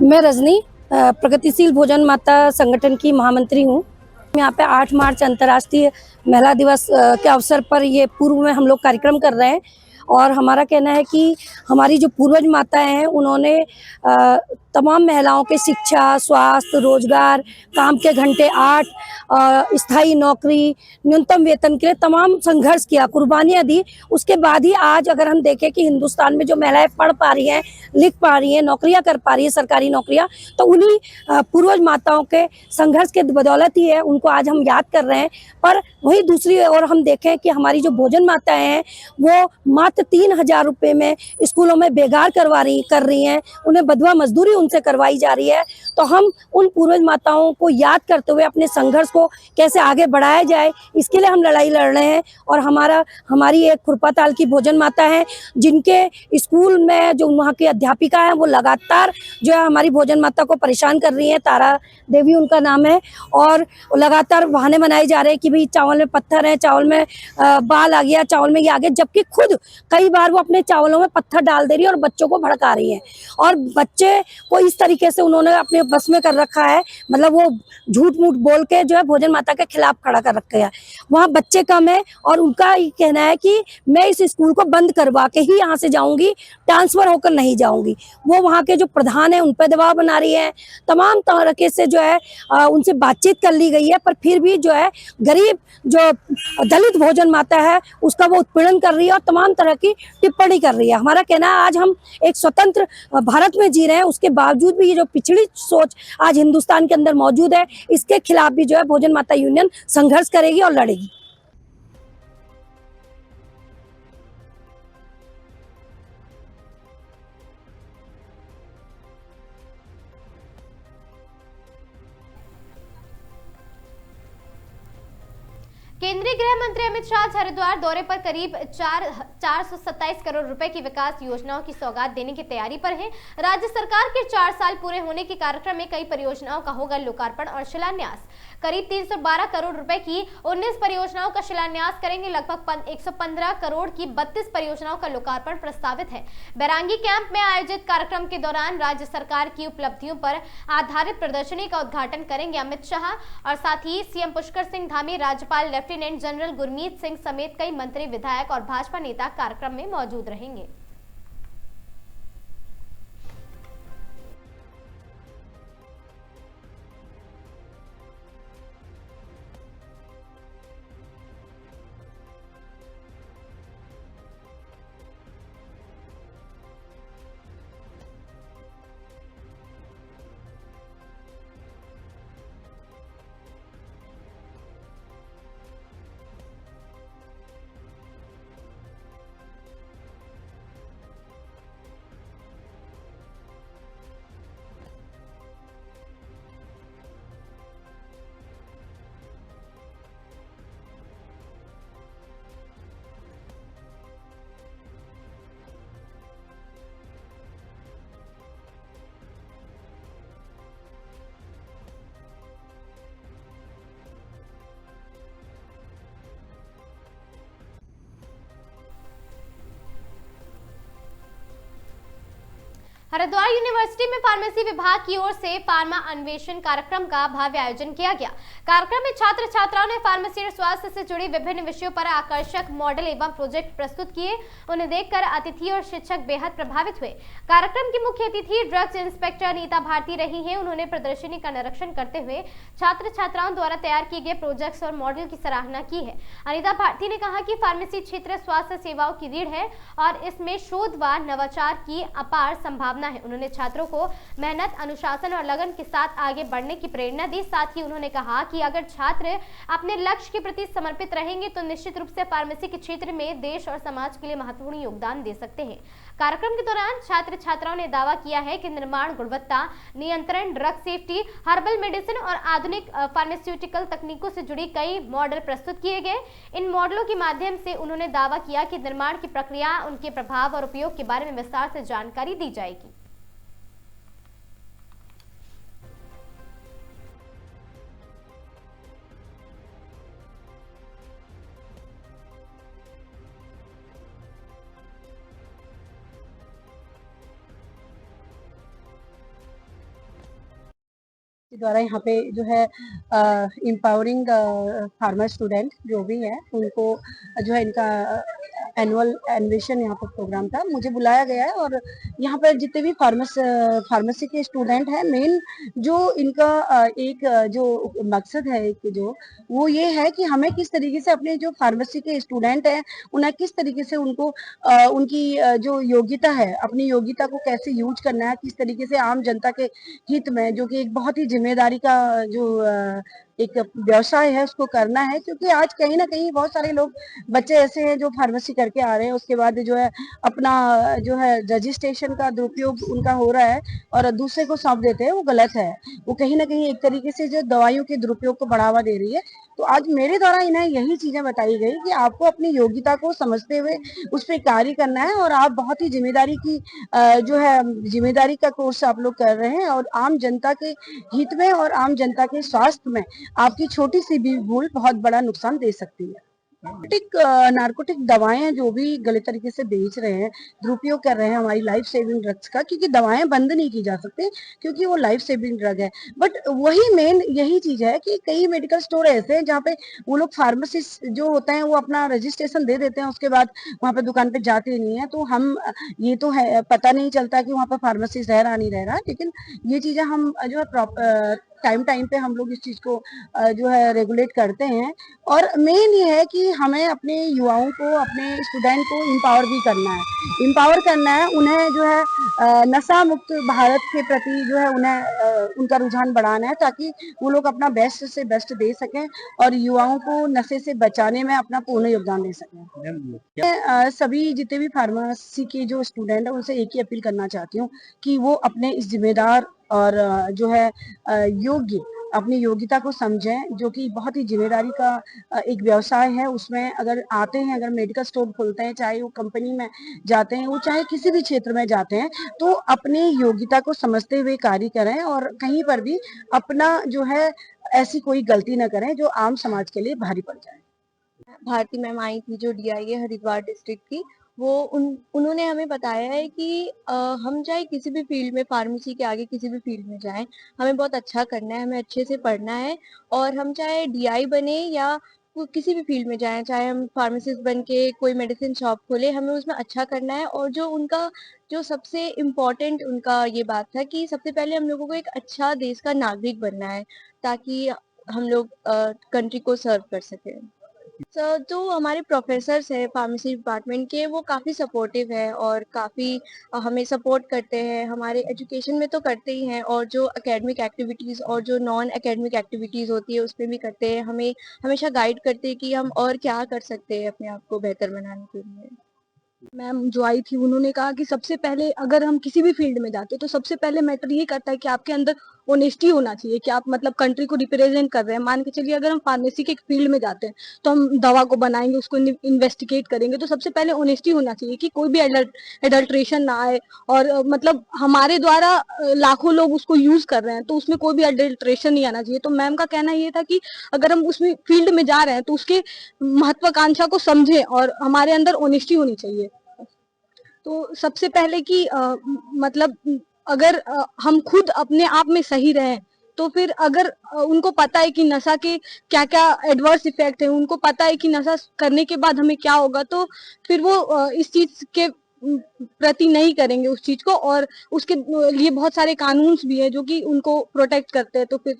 मैं रजनी प्रगतिशील भोजन माता संगठन की महामंत्री हूँ। यहाँ पे 8 मार्च अंतर्राष्ट्रीय महिला दिवस के अवसर पर ये पूर्व में हम लोग कार्यक्रम कर रहे हैं और हमारा कहना है कि हमारी जो पूर्वज माताएं हैं उन्होंने तमाम महिलाओं के शिक्षा, स्वास्थ्य, रोजगार, काम के घंटे 8, स्थायी नौकरी, न्यूनतम वेतन के लिए तमाम संघर्ष किया, कुर्बानियां दी। उसके बाद ही आज अगर हम देखें कि हिंदुस्तान में जो महिलाएं पढ़ पा रही हैं, लिख पा रही हैं, नौकरियां कर पा रही हैं, सरकारी नौकरियां, तो उन्हीं पूर्वज माताओं के संघर्ष के बदौलत ही है, उनको आज हम याद कर रहे हैं। पर वही दूसरी ओर हम देखें कि हमारी जो भोजन माताएं हैं वो मात्र 3000 रुपये में स्कूलों में बेगार कर रही हैं, उन्हें बंधुआ मजदूरी उनसे करवाई जा रही है। तो हम उन पूर्वज माताओं को याद करते हुए अपने संघर्ष को कैसे आगे बढ़ाया जाए, इसके लिए हम लड़ाई लड़ रहे हैं। और हमारी एक खुरपाताल की भोजन माता है जिनके स्कूल में जो वहाँ की अध्यापिका है वो लगातार जो है हमारी भोजन माता को परेशान कर रही है। तारा देवी उनका नाम है और लगातार बहाने बनाए जा रहे हैं कि भाई चावल में पत्थर है, चावल में बाल आ गया, चावल में ये आ गया, जबकि खुद कई बार वो अपने चावलों में पत्थर डाल दे रही है और बच्चों को भड़का रही है। और बच्चे को इस तरीके से उन्होंने अपने बस में कर रखा है, मतलब वो झूठ मूठ बोल के जो है भोजन माता के खिलाफ खड़ा कर रखा है। वहाँ बच्चे कम है और उनका ये कहना है कि मैं इस स्कूल को बंद करवा के ही यहाँ से जाऊंगी, ट्रांसफर होकर नहीं जाऊंगी। वो वहाँ के जो प्रधान है उन पर दबाव बना रही है, तमाम तरीके से जो है उनसे बातचीत कर ली गई है, पर फिर भी जो है गरीब जो दलित भोजन माता है उसका वो उत्पीड़न कर रही है और तमाम तरह की टिप्पणी कर रही है। हमारा कहना है आज हम एक स्वतंत्र भारत में जी रहे हैं, उसके बावजूद भी ये जो पिछड़ी सोच आज हिंदुस्तान के अंदर मौजूद है, इसके खिलाफ भी जो है भोजन माता यूनियन संघर्ष करेगी और लड़ेगी। केंद्रीय गृह मंत्री अमित शाह हरिद्वार दौरे पर करीब 427 करोड़ रुपए की विकास योजनाओं की सौगात देने की तैयारी पर हैं। राज्य सरकार के 4 साल पूरे होने के कार्यक्रम में कई परियोजनाओं का होगा लोकार्पण और शिलान्यास। करीब 312 करोड़ रुपए की 19 परियोजनाओं का शिलान्यास करेंगे। लगभग 115 करोड़ की 32 परियोजनाओं का लोकार्पण प्रस्तावित है। बैरांगी कैंप में आयोजित कार्यक्रम के दौरान राज्य सरकार की उपलब्धियों पर आधारित प्रदर्शनी का उद्घाटन करेंगे अमित शाह और साथ ही सीएम पुष्कर सिंह धामी, राज्यपाल लेफ्टिनेंट जनरल गुरमीत सिंह समेत कई मंत्री, विधायक और भाजपा नेता कार्यक्रम में मौजूद रहेंगे। हरिद्वार यूनिवर्सिटी में फार्मेसी विभाग की ओर से फार्मा अन्वेषण कार्यक्रम का भव्य आयोजन किया गया। कार्यक्रम में छात्र छात्राओं ने फार्मेसी और स्वास्थ्य से जुड़ी विभिन्न विषयों पर आकर्षक मॉडल एवं प्रोजेक्ट प्रस्तुत किए। उन्हें देखकर अतिथि और शिक्षक बेहद प्रभावित हुए। कार्यक्रम की मुख्य अतिथि ड्रग्स इंस्पेक्टर अनीता भारती रही हैं। उन्होंने प्रदर्शनी का निरीक्षण करते हुए छात्र छात्राओं द्वारा तैयार किए गए प्रोजेक्ट्स और मॉडल की सराहना की है। अनीता भारती ने कहा कि फार्मेसी क्षेत्र स्वास्थ्य सेवाओं की रीढ़ है और इसमें शोध व नवाचार की अपार संभावना है। उन्होंने छात्रों को मेहनत, अनुशासन और लगन के साथ आगे बढ़ने की प्रेरणा दी। साथ ही उन्होंने कहा कि अगर छात्र अपने लक्ष्य के प्रति समर्पित रहेंगे तो निश्चित रूप से फार्मेसी के क्षेत्र में देश और समाज के लिए महत्वपूर्ण योगदान दे सकते हैं। कार्यक्रम के दौरान छात्र छात्राओं ने दावा किया है कि निर्माण गुणवत्ता नियंत्रण, ड्रग सेफ्टी, हर्बल मेडिसिन और आधुनिक फार्मास्यूटिकल तकनीकों से जुड़ी कई मॉडल प्रस्तुत किए गए। इन मॉडलों के माध्यम से उन्होंने दावा किया कि निर्माण की प्रक्रिया, उनके प्रभाव और उपयोग के बारे में विस्तार से जानकारी दी जाएगी। द्वारा यहाँ पे जो है एम्पावरिंग फार्मर स्टूडेंट जो भी है उनको जो है इनका एनुअल अन्वेषण यहाँ पर प्रोग्राम था, मुझे बुलाया गया है। और यहाँ पर जितने भी फार्मेसी के स्टूडेंट हैं, मेन जो इनका एक जो मकसद है एक जो वो ये है कि हमें किस तरीके से अपने जो फार्मेसी के स्टूडेंट हैं उन्हें किस तरीके से उनको उनकी जो योग्यता है, अपनी योग्यता को कैसे यूज करना है, किस तरीके से आम जनता के हित में, जो कि एक बहुत ही जिम्मेदारी का जो एक व्यवसाय है उसको करना है। क्योंकि आज कहीं ना कहीं बहुत सारे लोग बच्चे ऐसे हैं जो फार्मेसी करके आ रहे हैं, उसके बाद जो है अपना जो है रजिस्ट्रेशन का दुरुपयोग उनका हो रहा है और दूसरे को सौंप देते हैं, वो गलत है। वो कहीं ना कहीं एक तरीके से जो दवाइयों के दुरुपयोग को बढ़ावा दे रही है। तो आज मेरे द्वारा इन्हें यही चीजें बताई गई कि आपको अपनी योग्यता को समझते हुए उस पर कार्य करना है और आप बहुत ही जिम्मेदारी की जो है जिम्मेदारी का कोर्स आप लोग कर रहे हैं और आम जनता के हित में और आम जनता के स्वास्थ्य में आपकी छोटी सी भी भूल बहुत बड़ा नुकसान दे सकती है। नार्कोटिक दवाएं जो भी गलत तरीके से बेच रहे हैं, दुरुपयोग कर रहे हैं हमारी लाइफ सेविंग ड्रग्स का, क्योंकि दवाएं बंद नहीं की जा सकती क्योंकि वो लाइफ सेविंग ड्रग है। बट वही मेन यही चीज है कि कई मेडिकल स्टोर ऐसे हैं जहाँ पे वो लोग फार्मासिस्ट जो होते हैं वो अपना रजिस्ट्रेशन दे देते हैं, उसके बाद वहाँ पे दुकान पे जाते नहीं है। तो हम ये तो है पता नहीं चलता कि वहाँ पे फार्मासिस्ट रह रहा नहीं रह रहा, लेकिन ये चीजें हम जो है प्रॉपर टाइम पे हम लोग इस चीज को जो है रेगुलेट करते हैं। और मेन ये है कि हमें अपने युवाओं को, अपने स्टूडेंट को एम्पावर भी करना है, एम्पावर करना है उन्हें जो है नशा मुक्त भारत के प्रति जो है उन्हें उनका रुझान बढ़ाना है ताकि वो लोग अपना बेस्ट से बेस्ट दे सकें और युवाओं को नशे से बचाने में अपना पूर्ण योगदान दे सकें। सभी जितने भी फार्मेसी के जो स्टूडेंट है उनसे एक ही अपील करना चाहती हूँ कि वो अपने इस जिम्मेदार और जो है योग्य अपनी योग्यता को समझें, जो कि बहुत ही जिम्मेदारी का एक व्यवसाय है। उसमें अगर आते हैं, अगर मेडिकल स्टोर खोलते हैं, चाहे वो कंपनी में जाते हैं, वो चाहे किसी भी क्षेत्र में जाते हैं, तो अपनी योग्यता को समझते हुए कार्य करें और कहीं पर भी अपना जो है ऐसी कोई गलती न करें जो आम समाज के लिए भारी पड़ जाए। भारती मैम आई थी जो DI है हरिद्वार डिस्ट्रिक्ट की, वो उन्होंने हमें बताया है कि हम चाहे किसी भी फील्ड में, फार्मेसी के आगे किसी भी फील्ड में जाएं, हमें बहुत अच्छा करना है, हमें अच्छे से पढ़ना है और हम चाहे DI बने या किसी भी फील्ड में जाएं, चाहे हम फार्मासिस्ट बन के कोई मेडिसिन शॉप खोले, हमें उसमें अच्छा करना है। और जो उनका जो सबसे इम्पोर्टेंट उनका ये बात था कि सबसे पहले हम लोगों को एक अच्छा देश का नागरिक बनना है ताकि हम लोग कंट्री को सर्व कर सकें। जो हमारे प्रोफेसर्स हैं फार्मेसी डिपार्टमेंट के, वो काफ़ी सपोर्टिव है और काफ़ी हमें सपोर्ट करते हैं, हमारे एजुकेशन में तो करते ही हैं और जो एकेडमिक एक्टिविटीज़ और जो नॉन एकेडमिक एक्टिविटीज़ होती है उसमें भी करते हैं, हमें हमेशा गाइड करते हैं कि हम और क्या कर सकते हैं अपने आप को बेहतर बनाने के लिए। मैम जो आई थी उन्होंने कहा कि सबसे पहले अगर हम किसी भी फील्ड में जाते हैं तो सबसे पहले मैटर ये करता है कि आपके अंदर ऑनेस्टी होना चाहिए कि आप मतलब कंट्री को रिप्रेजेंट कर रहे हैं। मान के चलिए अगर हम फार्मेसी के फील्ड में जाते हैं तो हम दवा को बनाएंगे, उसको इन्वेस्टिगेट करेंगे, तो सबसे पहले ऑनेस्टी होना चाहिए कि कोई भी एडल्ट्रेशन ना आए और मतलब हमारे द्वारा लाखों लोग उसको यूज कर रहे हैं तो उसमें कोई भी एडल्ट्रेशन नहीं आना चाहिए। तो मैम का कहना ये था कि अगर हम उसमें फील्ड में जा रहे हैं तो उसके महत्वाकांक्षा को समझें और हमारे अंदर ऑनेस्टी होनी चाहिए। तो सबसे पहले कि मतलब अगर हम खुद अपने आप में सही रहें, तो फिर अगर उनको पता है कि नशा के क्या क्या एडवर्स इफेक्ट है, उनको पता है कि नशा करने के बाद हमें क्या होगा, तो फिर वो इस चीज के प्रति नहीं करेंगे उस चीज को, और उसके लिए बहुत सारे कानून भी है जो कि उनको प्रोटेक्ट करते हैं। तो फिर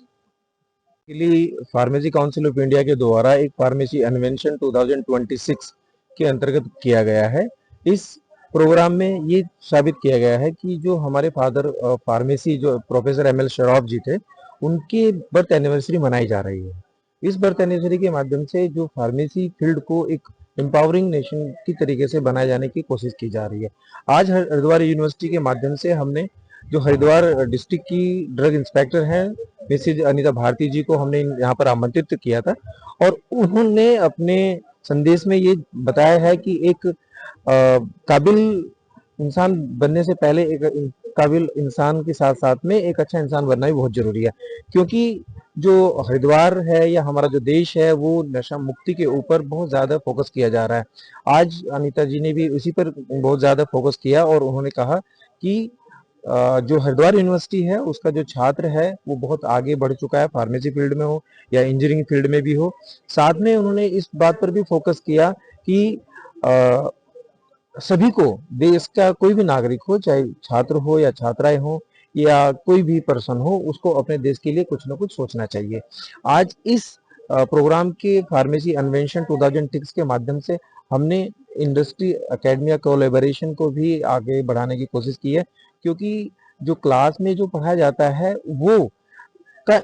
फार्मेसी काउंसिल ऑफ इंडिया के द्वारा एक फार्मेसी इन्वेंशन 2026 के अंतर्गत किया गया है। इस प्रोग्राम में ये साबित किया गया है कि जो हमारे फादर फार्मेसी जो प्रोफेसर एमएल शरॉफ जी थे, उनके बर्थ एनिवर्सरी मनाई जा रही है। इस बर्थ एनिवर्सरी के माध्यम से जो फार्मेसी फील्ड को एक एम्पावरिंग नेशन की तरीके से बनाए जाने की कोशिश की जा रही है। आज हरिद्वार यूनिवर्सिटी के माध्यम से हमने जो हरिद्वार डिस्ट्रिक्ट की ड्रग इंस्पेक्टर हैं मिसेज अनीता भारती जी को हमने यहाँ पर आमंत्रित किया था, और उन्होंने अपने संदेश में ये बताया है कि एक काबिल इंसान बनने से पहले एक काबिल इंसान के साथ साथ में एक अच्छा इंसान बनना भी बहुत जरूरी है, क्योंकि जो हरिद्वार है या हमारा जो देश है वो नशा मुक्ति के ऊपर बहुत ज्यादा फोकस किया जा रहा है। आज अनीता जी ने भी उसी पर बहुत ज्यादा फोकस किया और उन्होंने कहा कि जो हरिद्वार यूनिवर्सिटी है उसका जो छात्र है वो बहुत आगे बढ़ चुका है, फार्मेसी फील्ड में हो या इंजीनियरिंग फील्ड में भी हो। साथ में उन्होंने इस बात पर भी फोकस किया कि सभी को, देश का कोई भी नागरिक हो, चाहे छात्र हो या छात्राएं हो या कोई भी पर्सन हो, उसको अपने देश के लिए कुछ ना कुछ सोचना चाहिए। आज इस प्रोग्राम के फार्मेसी इन्वेंशन 2006 के माध्यम से हमने इंडस्ट्री एकेडमिया कोलैबोरेशन को भी आगे बढ़ाने की कोशिश की है, क्योंकि जो क्लास में जो पढ़ाया जाता है वो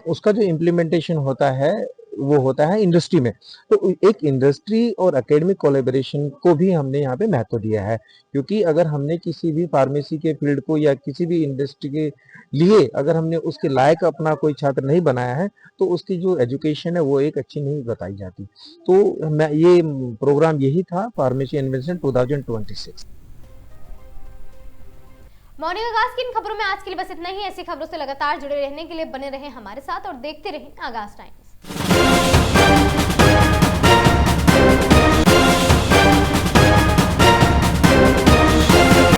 उसका जो इम्प्लीमेंटेशन होता है वो होता है इंडस्ट्री में। तो एक इंडस्ट्री और एकेडमिक कोलैबोरेशन को भी हमने यहाँ पे महत्व दिया है, क्योंकि अगर हमने किसी भी फार्मेसी के फील्ड को या किसी भी इंडस्ट्री के लिए अगर हमने उसके लायक अपना कोई छात्र नहीं बनाया है तो उसकी जो एजुकेशन है वो एक अच्छी नहीं बताई जाती। तो मैं ये प्रोग्राम यही था, फार्मेसी इन्वेंशन 2026। मॉर्निंग आगाज की इन खबरों में आज के लिए बस इतना ही। ऐसी खबरों से लगातार जुड़े रहने के लिए बने रहें हमारे साथ और देखते रहें आगाज टाइम्स।